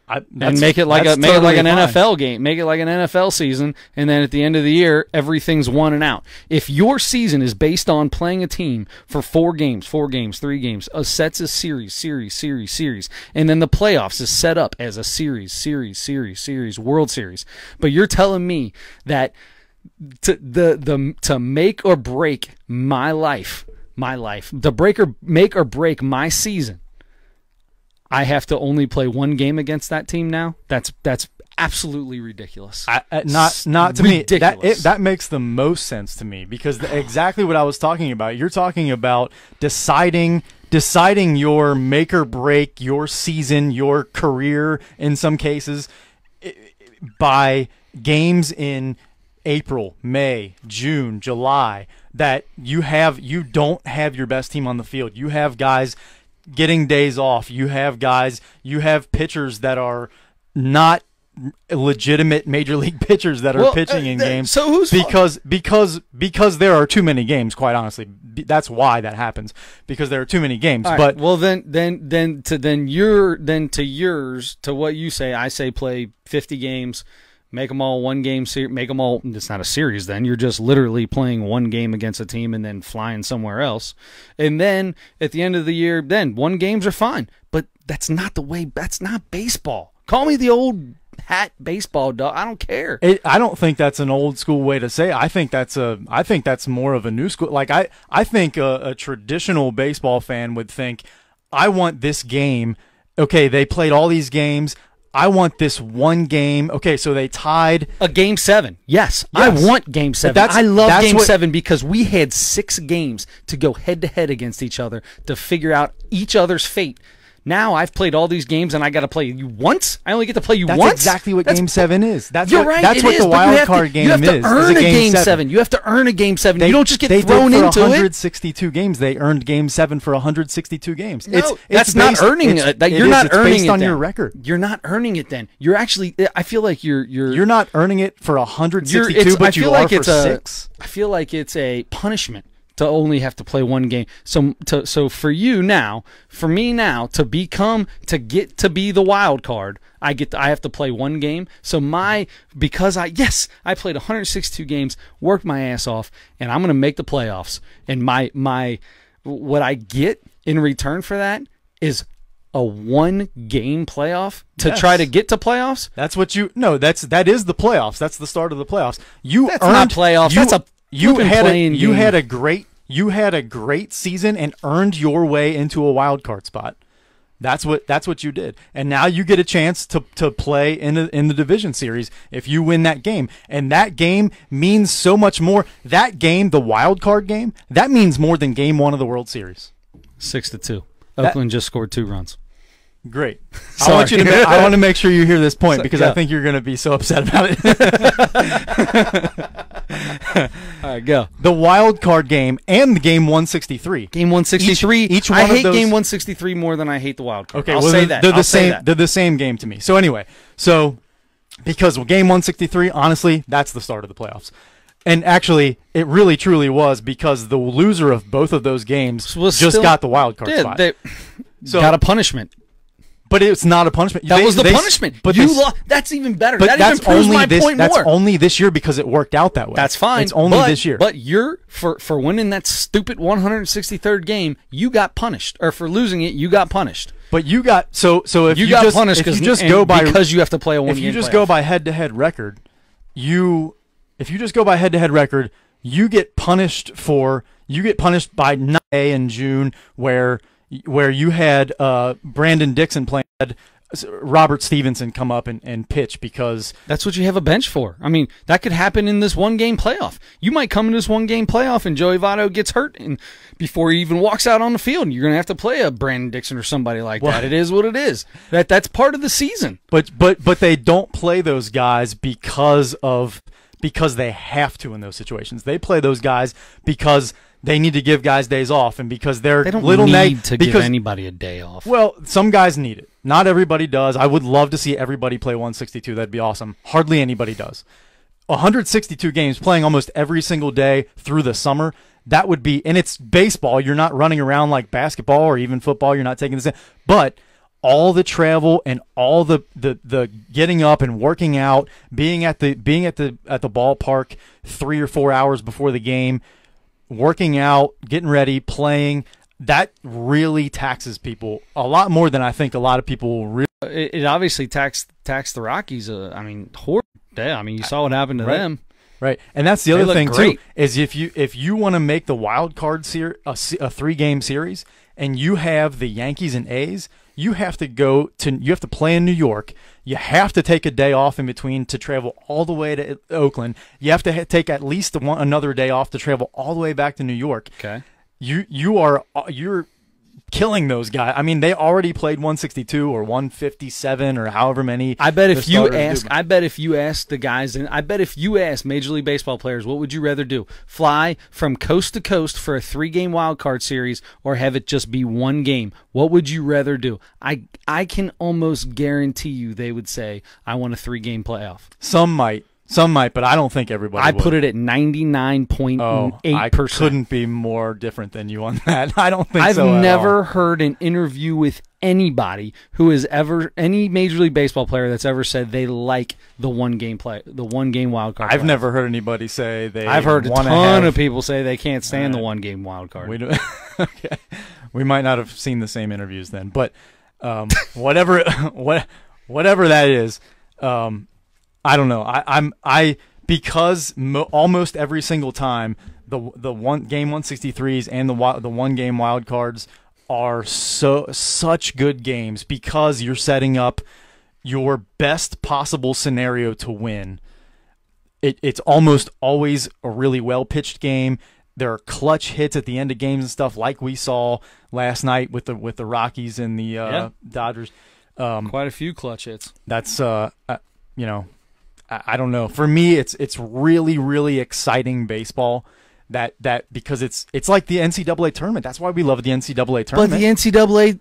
And make it like an NFL game. Make it like an NFL season, and then at the end of the year, everything's won and out. If your season is based on playing a team for 4 games, 3 games, sets a series, and then the playoffs is set up as a series, World Series. But you're telling me that to make or break my life, to make or break my season, I have to only play 1 game against that team now? That's absolutely ridiculous. Not to me. That makes the most sense to me, because exactly what I was talking about. You're talking about deciding your make or break your season, your career in some cases, by games in April, May, June, July, that you don't have your best team on the field. You have guys getting days off. You have pitchers that are not legitimate major league pitchers that are pitching in games. So who's because there are too many games, quite honestly. That's why that happens, because there are too many games. Right, but well, then to yours, to what you say, I say play 50 games. Make them all 1 game series. Make them all. It's not a series. Then you're just literally playing 1 game against a team and then flying somewhere else. And then at the end of the year, then 1 games are fine. But that's not the way. That's not baseball. Call me the old hat baseball dog. I don't care. I don't think that's an old school way to say it. I think that's more of a new school. Like I think a traditional baseball fan would think, I want this game. Okay, they played all these games. I want this 1 game. Okay, so they tied a game 7. Yes. I want game 7. I love game 7 because we had 6 games to go head to head against each other to figure out each other's fate. Now I've played all these games and I got to play you once. I only get to play you That's once. Exactly what Game 7 is. That's you're what, right. That's what the wild card game is. You have to earn a Game 7. You have to earn a Game 7. You don't just get thrown into it. For 162 games, they earned Game 7 for 162 games. No, that's not earning it. You're not earning it. Based on your record. You're not earning it. Then you're actually. I feel like you're not earning it for 162, but you are for 6. I feel like it's a punishment to only have to play one game. So for you now, for me now, to get to be the wild card, I have to play one game. So because I played 162 games, worked my ass off, and I'm gonna make the playoffs. And what I get in return for that is a one-game playoff to try to get to playoffs. That's what that is the playoffs. That's the start of the playoffs. That's not playoffs. You had a great season and earned your way into a wild card spot. That's what you did. And now you get a chance to play in the division series if you win that game. And that game means so much more. That game, the wild card game, that means more than Game 1 of the World Series. 6-2. Oakland just scored 2 runs. Great. I want to make sure you hear this point because I think you're going to be so upset about it. All right, go. The wild card game and the Game 163. Game 163. Each one I of hate those. Game 163 more than I hate the wild card. Okay, I'll say that. They're the same. They're the same game to me. So anyway, because Game 163, honestly, that's the start of the playoffs. And actually, it really truly was because the loser of both of those games got the wild card spot. Got a punishment. But it's not a punishment. That was the punishment. But that's even better. But that that's even proves my point more. That's only this year because it worked out that way. That's fine. It's only this year. But you're for winning that stupid 163rd game, you got punished. Or for losing it, you got punished. But you got if you got punished because you have to play a one-game. If you just go by head-to-head record, you get punished by 9A in June where you had Brandon Dixon playing, Robert Stevenson come up and pitch because that's what you have a bench for. I mean, that could happen in this one-game playoff. You might come in this one-game playoff and Joey Votto gets hurt and before he even walks out on the field, and you're going to have to play a Brandon Dixon or somebody like that. It is what it is. That's part of the season. But they don't play those guys because they have to in those situations. They play those guys because they need to give guys days off, and because they don't need to give anybody a day off. Well, some guys need it. Not everybody does. I would love to see everybody play 162. That'd be awesome. Hardly anybody does. 162 games, playing almost every single day through the summer. That would be, and it's baseball. You're not running around like basketball or even football. You're not taking this in. But all the travel and all the getting up and working out, being at the ballpark 3 or 4 hours before the game, working out, getting ready, playing, that really taxes people a lot more than I think a lot of people will really. It obviously taxed the Rockies. Horrible. Yeah, I mean, you saw what happened to them. Right, and that's the other thing too. Is if you want to make the wild card series a 3-game series, and you have the Yankees and A's, you have to play in New York. You have to take a day off in between to travel all the way to Oakland. You have to take at least another day off to travel all the way back to New York. Okay, you're killing those guys. I mean, they already played 162 or 157 or however many. I bet if you ask the guys, and I bet if you ask Major League Baseball players, what would you rather do? Fly from coast to coast for a 3-game wild card series, or have it just be one game? What would you rather do? I can almost guarantee you they would say, I want a 3-game playoff. Some might, but I don't think everybody would. Put it at 99.8%. I couldn't be more different than you on that. I don't think I've so. I've never heard an interview with anybody who has any Major League Baseball player that's ever said they like the one-game wild card. I've never heard anybody say they. I've heard a ton of people say they can't stand the one-game wild card. Okay, we might not have seen the same interviews then, but whatever that is. I don't know. Because almost every single time the Game 163s and the 1-game wild cards are such good games because you're setting up your best possible scenario to win. It's almost always a really well pitched game. there are clutch hits at the end of games and stuff, like we saw last night with the Rockies and the Dodgers. Quite a few clutch hits. That's you know, I don't know. For me, it's really, really exciting baseball. That because it's like the NCAA tournament. That's why we love the NCAA tournament. But the NCAA,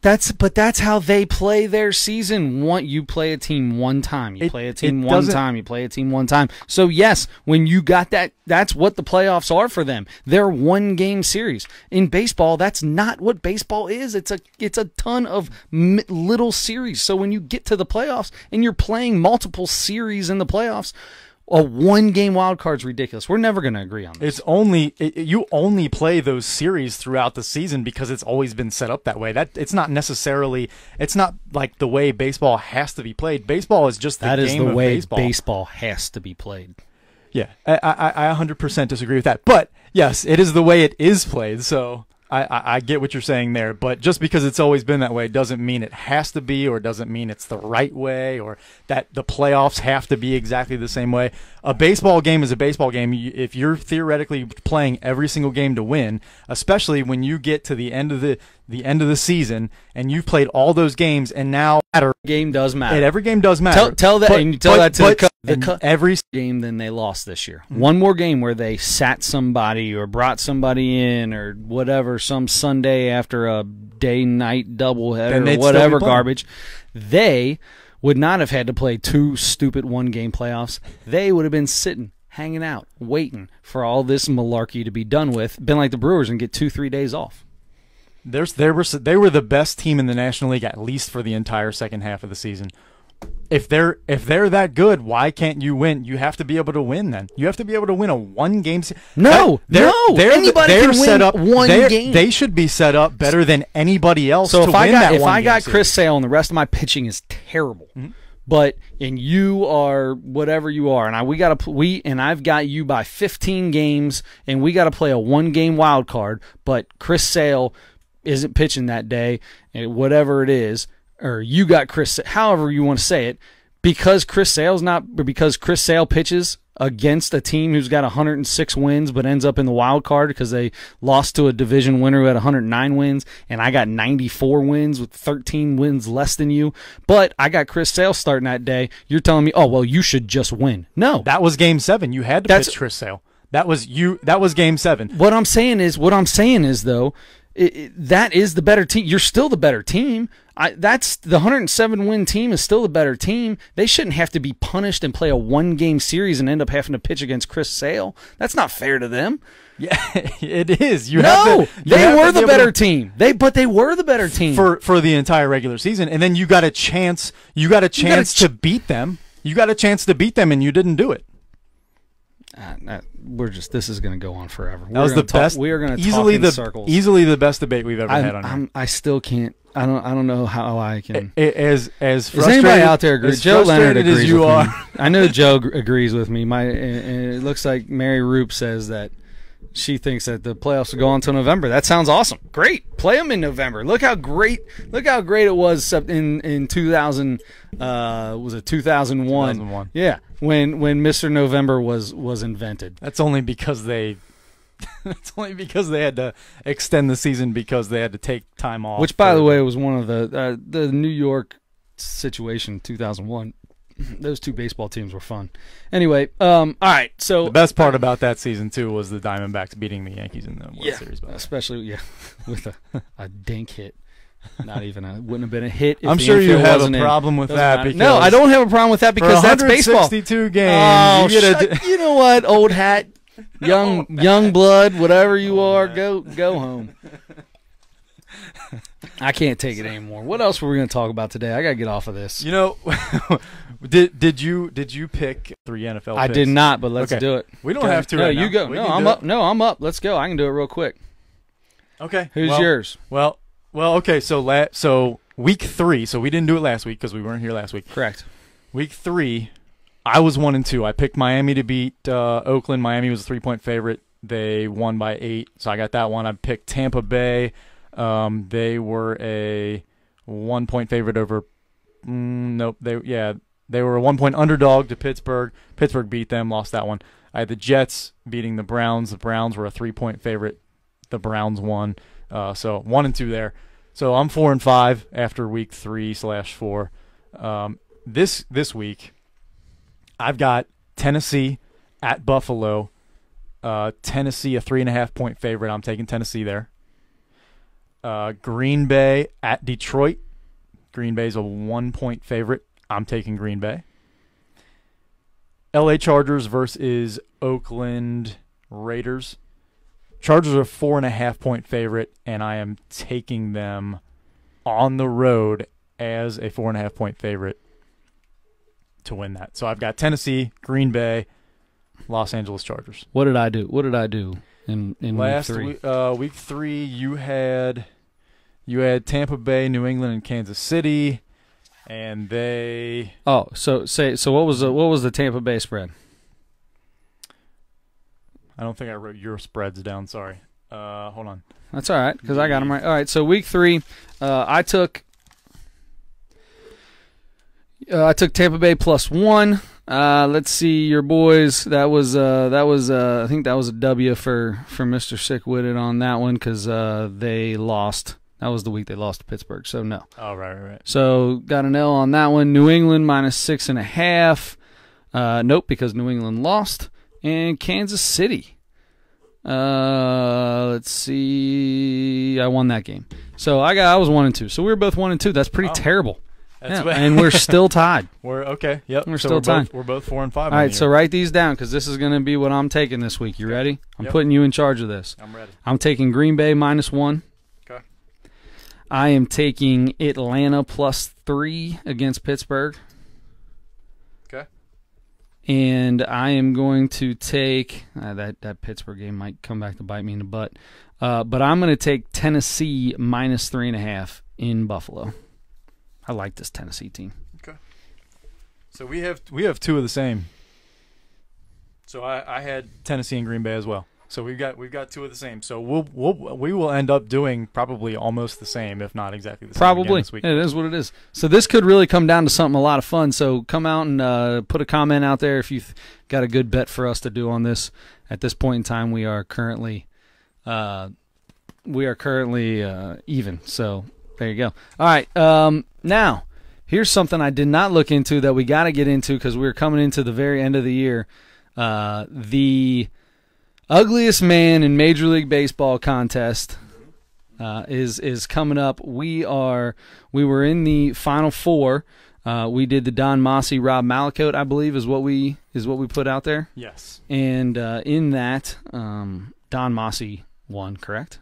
that's how they play their season. You play a team one time. You play a team one time. You play a team one time. So yes, when you got that, that's what the playoffs are for them. They're one game series. In baseball, that's not what baseball is. It's a ton of little series. So when you get to the playoffs and you're playing multiple series in the playoffs, a one-game wild card's ridiculous. We're never going to agree on this. You only play those series throughout the season because it's always been set up that way. It's not like the way baseball has to be played. Baseball is just the game of baseball. That is the way baseball has to be played. Yeah, I 100% disagree with that. But yes, it is the way it is played. So I get what you're saying there, but just because it's always been that way doesn't mean it has to be, or doesn't mean it's the right way, or that the playoffs have to be exactly the same way. A baseball game is a baseball game. If you're theoretically playing every single game to win, especially when you get to the end of the season and you've played all those games, and now game does matter. Every game does matter. Tell that to every game then they lost this year. Mm-hmm. One more game where they sat somebody or brought somebody in or whatever, some Sunday after a day-night doubleheader or whatever garbage, they would not have had to play 2 stupid one-game playoffs. They would have been sitting, hanging out, waiting for all this malarkey to be done with, been like the Brewers and get 2-3 days off. They were the best team in the National League, at least for the entire second half of the season. If they're that good, why can't you win? You have to be able to win. Then you have to be able to win a one-game. Anybody can win one game. They should be set up better than anybody else. So if I got Chris Sale and the rest of my pitching is terrible, and you are whatever you are, and I've got you by 15 games, and we got to play a one-game wild card, but Chris Sale isn't pitching that day, and whatever it is. Or you got Chris, however you want to say it, because Chris Sale pitches against a team who's got 106 wins but ends up in the wild card because they lost to a division winner who had 109 wins, and I got 94 wins with 13 wins less than you. But I got Chris Sale starting that day. You're telling me, oh well, you should just win. No, that was Game 7. You had to pitch Chris Sale. That was Game 7. What I'm saying is though. That is the better team. You're still the better team. That's the 107 win team is still the better team. They shouldn't have to be punished and play a one-game series and end up having to pitch against Chris Sale. That's not fair to them. Yeah, it is. They were the better team. They were the better team for the entire regular season, and then you got a chance. You got a chance to beat them. You got a chance to beat them, and you didn't do it. This is going to go on forever. That was the best. We are going to talk in circles. Easily the best debate we've ever had on here. I still can't. I don't know how I can. As Is anybody out there agree? Joe Leonard agrees as you with are. me. I know Joe agrees with me. And it looks like Mary Roop says that she thinks that the playoffs will go on until November. That sounds awesome. Great. Play them in November. Look how great it was in 2000. Was it 2001? 2001. Yeah, when Mr. November was invented. That's only because they had to extend the season because they had to take time off. Which, by the way, was one of the New York situation 2001. Those 2 baseball teams were fun. Anyway, all right. So the best part about that season too was the Diamondbacks beating the Yankees in the World Series. Especially with a dink hit. Not even wouldn't have been a hit. If I'm sure you have a problem with that. Because no, I don't have a problem with that because that's baseball. 162 games. You know what, old hat, young blood, whatever you are, go home. I can't take it anymore. What else were we going to talk about today? I got to get off of this. You know, did you pick 3 NFL picks? I did not, but let's do it. We don't have to. No, right you now. go. No, I'm up. No, I'm up. Let's go. I can do it real quick. Okay. Who's yours? Well, okay. So week 3. So we didn't do it last week because we weren't here last week. Correct. Week 3, I was 1-2. I picked Miami to beat Oakland. Miami was a 3-point favorite. They won by 8, so I got that one. I picked Tampa Bay. They were a 1-point favorite over. Nope. They were a 1-point underdog to Pittsburgh. Pittsburgh beat them, lost that one. I had the Jets beating the Browns. The Browns were a 3-point favorite. The Browns won. So 1-2 there. So I'm 4-5 after week 3/4. This week, I've got Tennessee at Buffalo. Tennessee, a 3.5-point favorite. I'm taking Tennessee there. Green Bay at Detroit. Green Bay's a 1-point favorite. I'm taking Green Bay. LA Chargers versus Oakland Raiders. Chargers are a 4.5-point favorite, and I am taking them on the road as a 4.5-point favorite to win that. So I've got Tennessee, Green Bay, Los Angeles Chargers. What did I do? In last week 3? Week 3, you had Tampa Bay, New England, and Kansas City, and they. Oh, so what was the Tampa Bay spread? I don't think I wrote your spreads down. Sorry. Hold on. That's all right because I got them right. All right. So week 3, I took Tampa Bay +1. Let's see your boys. That was I think that was a W for Mr. Sick-Witted on that one because they lost. That was the week they lost to Pittsburgh. So no. Oh right. So got an L on that one. New England -6.5. Nope, because New England lost. And Kansas City. Let's see. I won that game. So I was 1-2. So we were both 1-2. That's pretty terrible. That's and we're still tied. We're okay. Yep. We're still tied. We're both 4-5. All right. So write these down because this is going to be what I'm taking this week. You ready? I'm putting you in charge of this. I'm ready. I'm taking Green Bay -1. Okay. I am taking Atlanta +3 against Pittsburgh. Okay. And I am going to take that Pittsburgh game might come back to bite me in the butt, but I'm going to take Tennessee -3.5 in Buffalo. I like this Tennessee team. Okay. So we have two of the same. So I had Tennessee and Green Bay as well. So we've got two of the same. So we will end up doing probably almost the same, if not exactly the same. Probably. This week. It is what it is. So this could really come down to something a lot of fun. So come out and put a comment out there if you've got a good bet for us to do on this. At this point in time, we are currently even. So there you go. All right. Now here's something I did not look into that we got to get into because we're coming into the very end of the year. The Ugliest Man in Major League Baseball contest is coming up. We were in the Final Four. We did the Don Mossy, Rob Malakote, I believe, is what we put out there. Yes. And in that, Don Mossy won. Correct?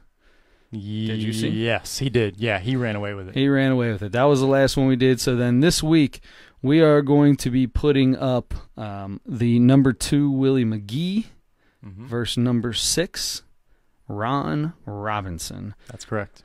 Did you see? Yes, he did. Yeah, he ran away with it. He ran away with it. That was the last one we did. So then this week we are going to be putting up the number 2 Willie McGee. Versus number 6, Ron Robinson. That's correct.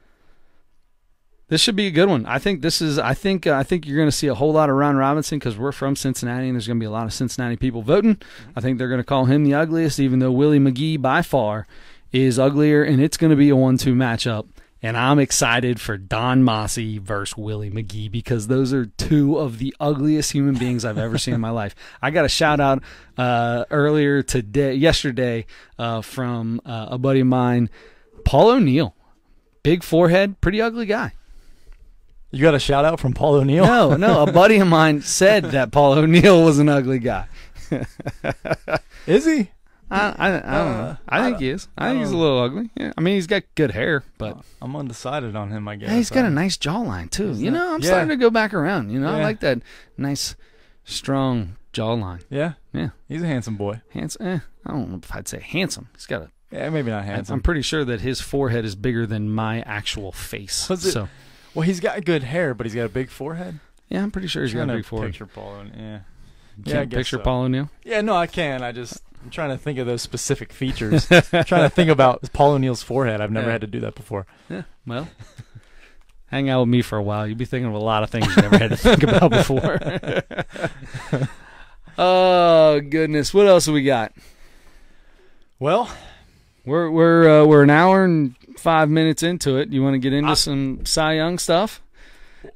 This should be a good one. I think you're going to see a whole lot of Ron Robinson because we're from Cincinnati and there's going to be a lot of Cincinnati people voting. I think they're going to call him the ugliest, even though Willie McGee by far is uglier, and it's going to be a 1-2 matchup. And I'm excited for Don Mossy versus Willie McGee because those are two of the ugliest human beings I've ever seen in my life. I got a shout out yesterday from a buddy of mine, Paul O'Neill. Big forehead, pretty ugly guy. You got a shout out from Paul O'Neill? No, a buddy of mine said that Paul O'Neill was an ugly guy. Is he? I don't know. I think he is. I think he's a little ugly. Yeah. I mean, he's got good hair, but I'm undecided on him, I guess. Yeah, he's got a nice jawline too. I'm starting to go back around. I like that nice, strong jawline. Yeah, yeah. He's a handsome boy. Handsome. I don't know if I'd say handsome. He's got a. Yeah, maybe not handsome. I'm pretty sure that his forehead is bigger than my actual face. Well, he's got good hair, but he's got a big forehead. Yeah, I'm pretty sure he's got a big forehead. Picture Paul. Yeah. Can't picture Paul O'Neill? Yeah, no, I can. I'm trying to think of those specific features. I'm trying to think about Paul O'Neill's forehead. I've never had to do that before. Yeah, well, hang out with me for a while. You'll be thinking of a lot of things you never had to think about before. Oh, goodness. What else have we got? Well, we're an hour and 5 minutes into it. You want to get into some Cy Young stuff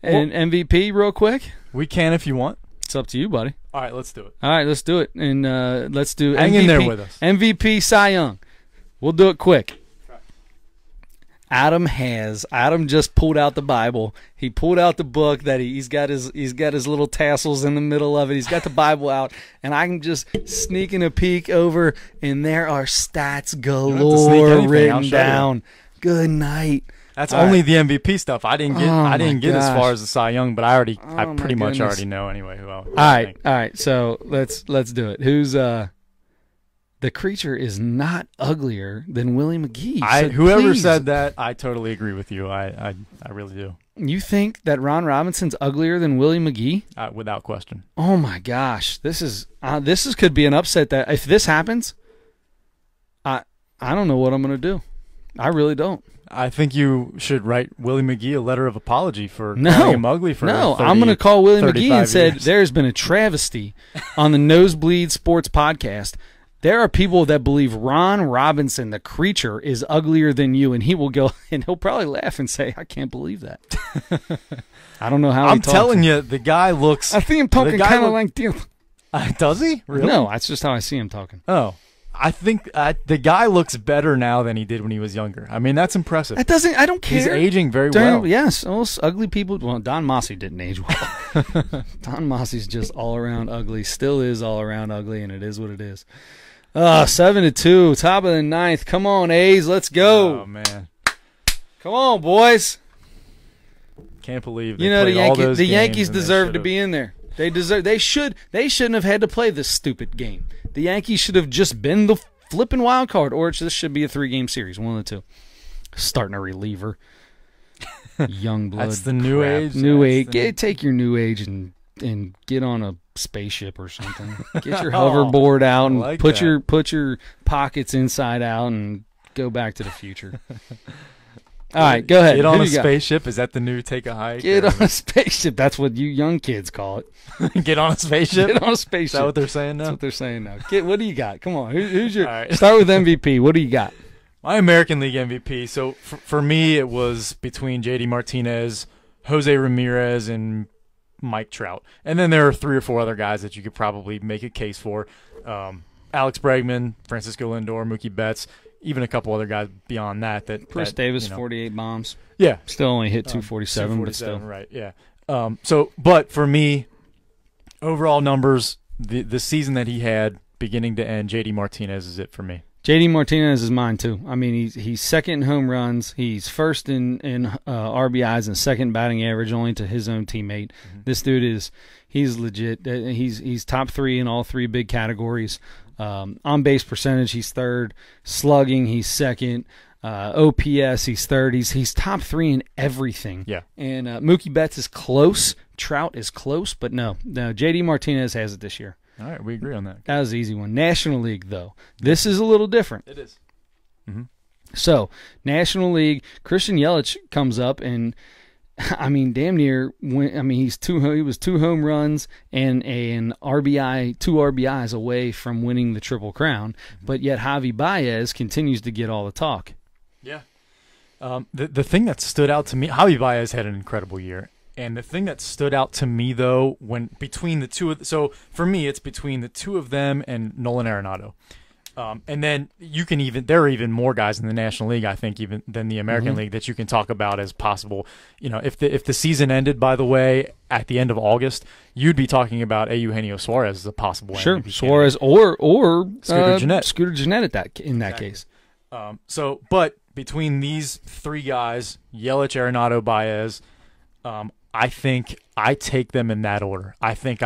and MVP real quick? We can if you want. It's up to you, buddy. All right, let's do it. All right, let's do it. And let's do Hang MVP, in there with us. MVP Cy Young. We'll do it quick. Adam just pulled out the Bible. He pulled out the book that he's got his little tassels in the middle of it. He's got the Bible out, and I'm just sneaking a peek over, and there are stats galore written down. Good night. That's only the MVP stuff. I didn't get as far as the Cy Young, but I pretty much already know anyway who all right. So let's do it. Who's the creature is not uglier than Willie McGee. Whoever said that, I totally agree with you. I really do. You think that Ron Robinson's uglier than Willie McGee? Without question. Oh my gosh, this could be an upset. That if this happens, I don't know what I'm going to do. I really don't. I think you should write Willie McGee a letter of apology for calling him ugly for 30, I'm going to call Willie McGee and said there's been a travesty on the Nosebleed Sports podcast. There are people that believe Ron Robinson, the creature, is uglier than you, and he will go and he'll probably laugh and say, "I can't believe that." I don't know how. I'm telling you, the guy looks. I see him talking kind of like you. Does he? Really? No, that's just how I see him talking. Oh, I think the guy looks better now than he did when he was younger. I mean, that's impressive. I don't care. He's aging very well. Yes, most ugly people. Well, Don Mossy didn't age well. Don Mossy's just all around ugly. Still is all around ugly, and it is what it is. 7-2, top of the ninth. Come on, A's, let's go. Oh man, come on, boys. Can't believe the Yankees deserve to be in there. They shouldn't have had to play this stupid game. The Yankees should have just been the flipping wild card, or this should be a 3-game series, one of the two. Starting a reliever, young blood. That's the new age. Take your new age and get on a spaceship or something. Get your hoverboard out and put your pockets inside out and go back to the future. All right, go ahead. Get on a spaceship. Is that the new take a hike? Get on a spaceship. That's what you young kids call it. Get on a spaceship? Get on a spaceship. Is that what they're saying now? That's what they're saying now. What do you got? Come on. Who's your Start with MVP. What do you got? My American League MVP. So for me, it was between J.D. Martinez, Jose Ramirez, and Mike Trout. And then there are 3 or 4 other guys that you could probably make a case for. Alex Bregman, Francisco Lindor, Mookie Betts, even a couple other guys beyond that. Chris Davis, 48 bombs. Yeah. Still only hit 247, but still. Right, yeah. But for me, overall numbers, the season that he had, beginning to end, J.D. Martinez is it for me. J.D. Martinez is mine too. I mean, he's second in home runs. He's first in RBIs and second batting average, only to his own teammate. Mm-hmm. This dude he's legit. He's top 3 in all 3 big categories. On base percentage, he's third. Slugging, he's second. OPS, he's third. He's top 3 in everything. Yeah. And Mookie Betts is close. Trout is close, but no. J.D. Martinez has it this year. All right, we agree on that. That was an easy one. National League, though. This is a little different. It is. Mm-hmm. So, National League, Christian Yelich comes up, and, I mean, damn near, he was 2 home runs and an RBI, 2 RBIs away from winning the Triple Crown, but yet Javi Baez continues to get all the talk. Yeah. The thing that stood out to me, Javi Baez had an incredible year. And the thing that stood out to me, though, when between the two of so for me, it's between the 2 of them and Nolan Arenado. And then there are even more guys in the National League, I think, even than the American League that you can talk about as possible. You know, if the season ended, by the way, at the end of August, you'd be talking about Eugenio Suarez as a possible MVP Suarez or Scooter Gennett. Scooter Gennett in that case. But between these 3 guys, Yelich, Arenado, Baez, I think I take them in that order. I think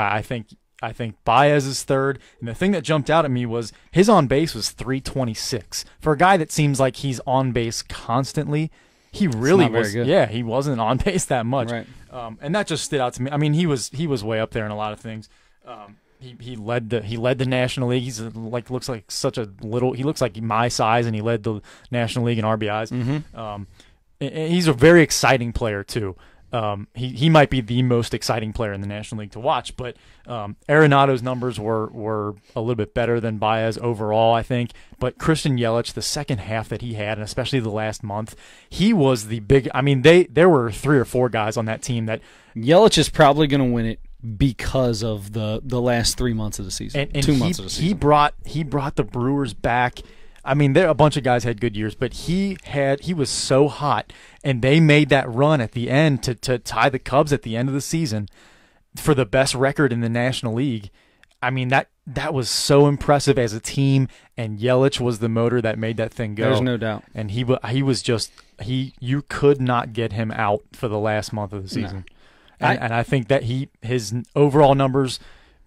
Baez is third, and the thing that jumped out at me was his on base was 326. For a guy that seems like he's on base constantly, he really was. Yeah, he wasn't on base that much, right. And that just stood out to me. I mean, he was way up there in a lot of things. He led the National League. He's looks like my size, and he led the National League in RBIs. Mm-hmm. He's a very exciting player too. He might be the most exciting player in the National League to watch, but Arenado's numbers were a little bit better than Baez overall, I think. But Christian Yelich, the second half that he had, and especially the last month, he was the big. I mean, there were 3 or 4 guys on that team that Yelich is probably going to win it because of the last 3 months of the season, and 2 months of the season. He brought the Brewers back. I mean, there a bunch of guys had good years, but he was so hot, and they made that run at the end to tie the Cubs at the end of the season for the best record in the National League. I mean, that was so impressive as a team, and Yelich was the motor that made that thing go. There's no doubt. And he was just you could not get him out for the last month of the season. No. And I think that his overall numbers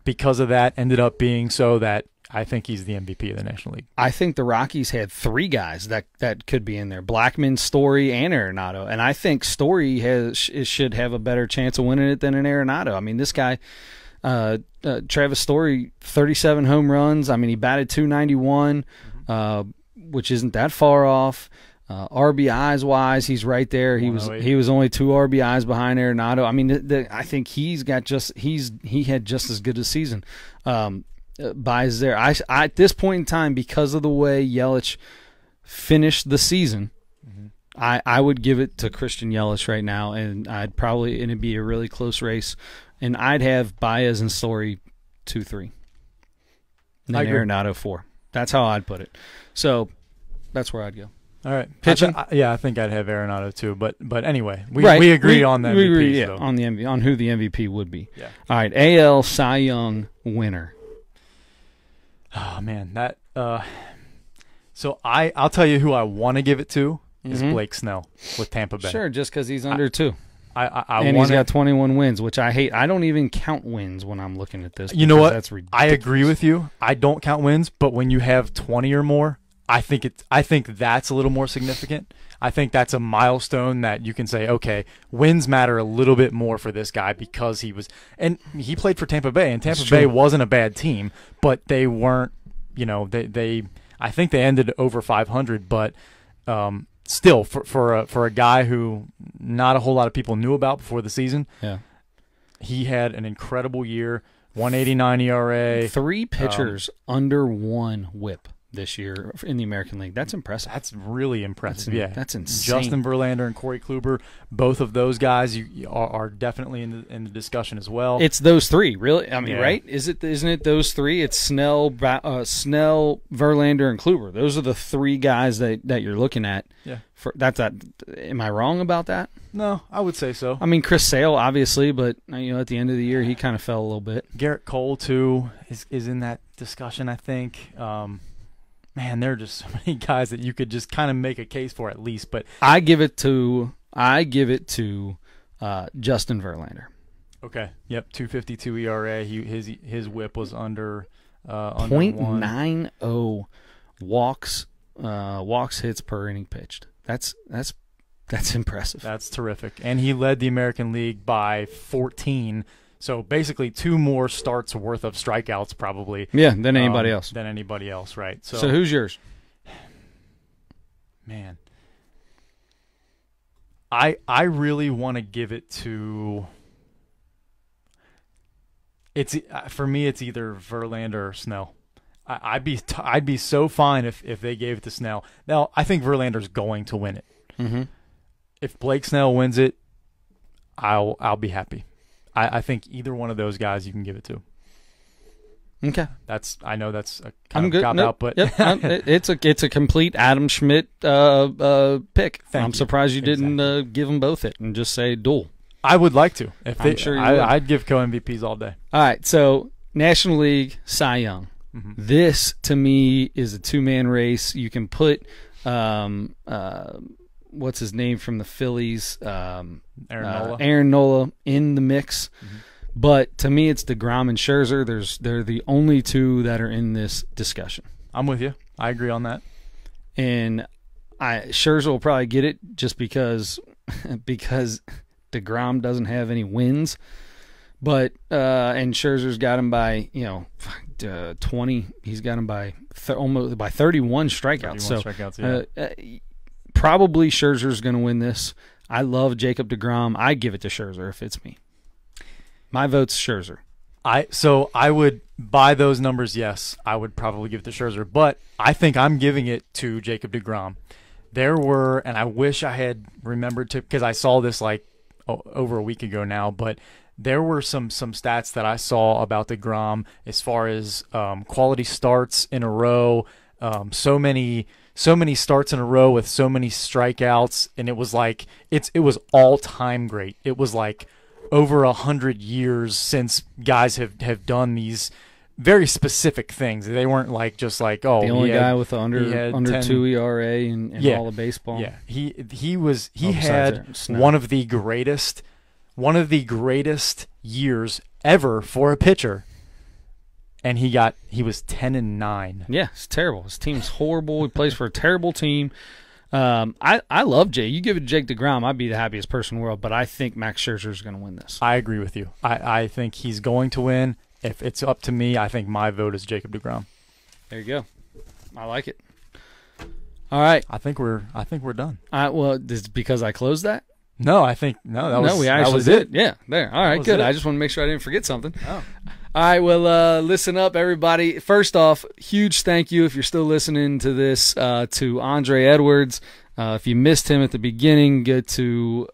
because of that ended up being so that I think he's the MVP of the National League. I think the Rockies had 3 guys that could be in there: Blackmon, Story, and Arenado. And I think Story should have a better chance of winning it than an Arenado. I mean, this guy, Travis Story, 37 home runs. I mean, he batted .291, which isn't that far off. RBIs wise, he's right there. He was only 2 RBIs behind Arenado. I mean, I think he had just as good a season. Buys there. I at this point in time, because of the way Yelich finished the season, I would give it to Christian Yelich right now, and it'd be a really close race, and I'd have Baez and Story 2-3, and then Arenado 4. That's how I'd put it. So that's where I'd go. All right, pitching. I think I'd have Arenado too. But anyway, we agree on the MVP. We agree, on who the MVP would be. Yeah. All right, AL Cy Young winner. Oh man, that. So I'll tell you who I want to give it to is Blake Snell with Tampa Bay. Sure, just because he's under 2. And he's got 21 wins, which I hate. I don't even count wins when I'm looking at this. You know what? That's ridiculous. I agree with you. I don't count wins, but when you have 20 or more, I think that's a little more significant. I think that's a milestone that you can say, okay, wins matter a little bit more for this guy because he played for Tampa Bay, and Tampa Bay wasn't a bad team, but they weren't, I think they ended over 500, but still for a guy who not a whole lot of people knew about before the season, he had an incredible year, 189 ERA. 3 pitchers under 1 WHIP this year in the American League. That's impressive. That's really impressive. That's insane. Justin Verlander and Corey Kluber, both of those guys you are definitely in the discussion as well. It's those 3, really. I mean, right? Isn't it those 3? It's Snell, Verlander, and Kluber. Those are the 3 guys that you're looking at. Yeah. Am I wrong about that? No, I would say so. I mean, Chris Sale, obviously, but at the end of the year, he kind of fell a little bit. Garrett Cole too is in that discussion, I think. Man, there are just so many guys that you could just kind of make a case for at least. But I give it to Justin Verlander. Okay. Yep. 2.52 ERA. His WHIP was under .90 walks hits per inning pitched. That's impressive. That's terrific. And he led the American League by 14. So basically 2 more starts worth of strikeouts probably. Yeah, than anybody else. Than anybody else, right? So who's yours? Man. I really want to give it to for me it's either Verlander or Snell. I'd be so fine if they gave it to Snell. Now, I think Verlander's going to win it. Mm-hmm. If Blake Snell wins it, I'll be happy. I think either one of those guys you can give it to. Okay, I know that's a kind of cop out, but it's a complete Adam Schmidt pick. I'm you. surprised you didn't give them both it and just say duel. I would like to. I'd give co-MVPs all day. All right, so National League Cy Young. Mm-hmm. This to me is a 2-man race. You can put what's his name from the Phillies? Aaron Nola in the mix. Mm-hmm. But to me, it's DeGrom and Scherzer. They're the only 2 that are in this discussion. I'm with you. I agree on that. And Scherzer will probably get it just because DeGrom doesn't have any wins. But and Scherzer's got him by 20. He's got him by almost by 31 strikeouts. Probably Scherzer's going to win this. I love Jacob DeGrom. I give it to Scherzer if it's me. My vote's Scherzer. So I would, by those numbers, yes, I would probably give it to Scherzer. But I think I'm giving it to Jacob DeGrom. There were, and I wish I had remembered to, because I saw this like over a week ago now, but there were some stats that I saw about DeGrom as far as quality starts in a row, so many starts in a row with so many strikeouts, and it was like it was all time great. It was like over 100 years since guys have done these very specific things. They weren't like just like, oh, the only guy with under 10, 2 ERA in all of baseball. Yeah, he had one of the greatest years ever for a pitcher, and he was 10-9. Yeah, it's terrible. His team's horrible. He plays for a terrible team. I love Jay. You give it to Jake DeGrom, I'd be the happiest person in the world. But I think Max Scherzer is going to win this. I agree with you. I think he's going to win. If it's up to me, I think my vote is Jacob DeGrom. There you go. I like it. All right. I think we're done. Well, is it because I closed that? No, I think no. We actually did. Yeah, there. All right, good. It. I just want to make sure I didn't forget something. Oh. All right. Well, listen up, everybody. First off, huge thank you if you're still listening to this to Andre Edwards. If you missed him at the beginning, get to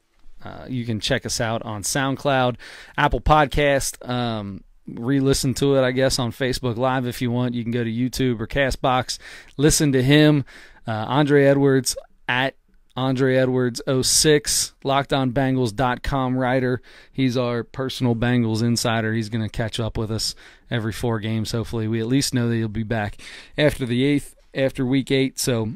you can check us out on SoundCloud, Apple Podcast. Re-listen to it, I guess, on Facebook Live if you want. You can go to YouTube or Castbox. Listen to him, Andre Edwards at Andre Edwards 06, LockedOnBengals.com writer. He's our personal Bengals insider. He's going to catch up with us every 4 games. Hopefully, we at least know that he'll be back after week 8. So,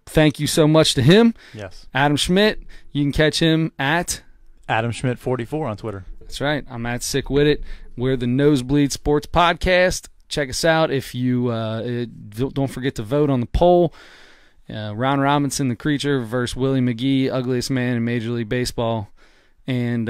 thank you so much to him. Yes, Adam Schmidt. You can catch him at Adam Schmidt 44 on Twitter. That's right. I'm at Sick With It. We're the Nosebleed Sports Podcast. Check us out. If you don't forget to vote on the poll. Ron Robinson, the Creature, versus Willie McGee, ugliest man in Major League Baseball. And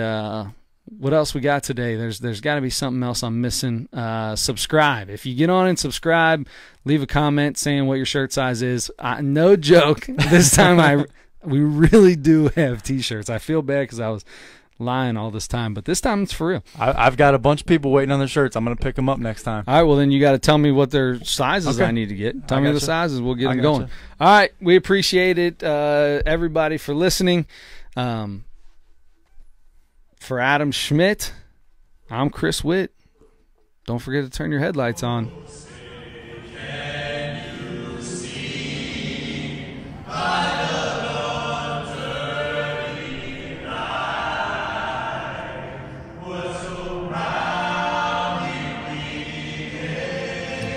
what else we got today? There's got to be something else I'm missing. Subscribe. If you get on and subscribe, leave a comment saying what your shirt size is. No joke. This time we really do have T-shirts. I feel bad because I was lying all this time, but this time it's for real. I've got a bunch of people waiting on their shirts. I'm going to pick them up next time. All right, well, then you got to tell me what their sizes I need to get. Tell me the sizes. We'll get them going. You. All right, we appreciate it, everybody, for listening. For Adam Schmidt, I'm Chris Witt. Don't forget to turn your headlights on.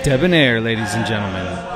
Debonair, ladies and gentlemen.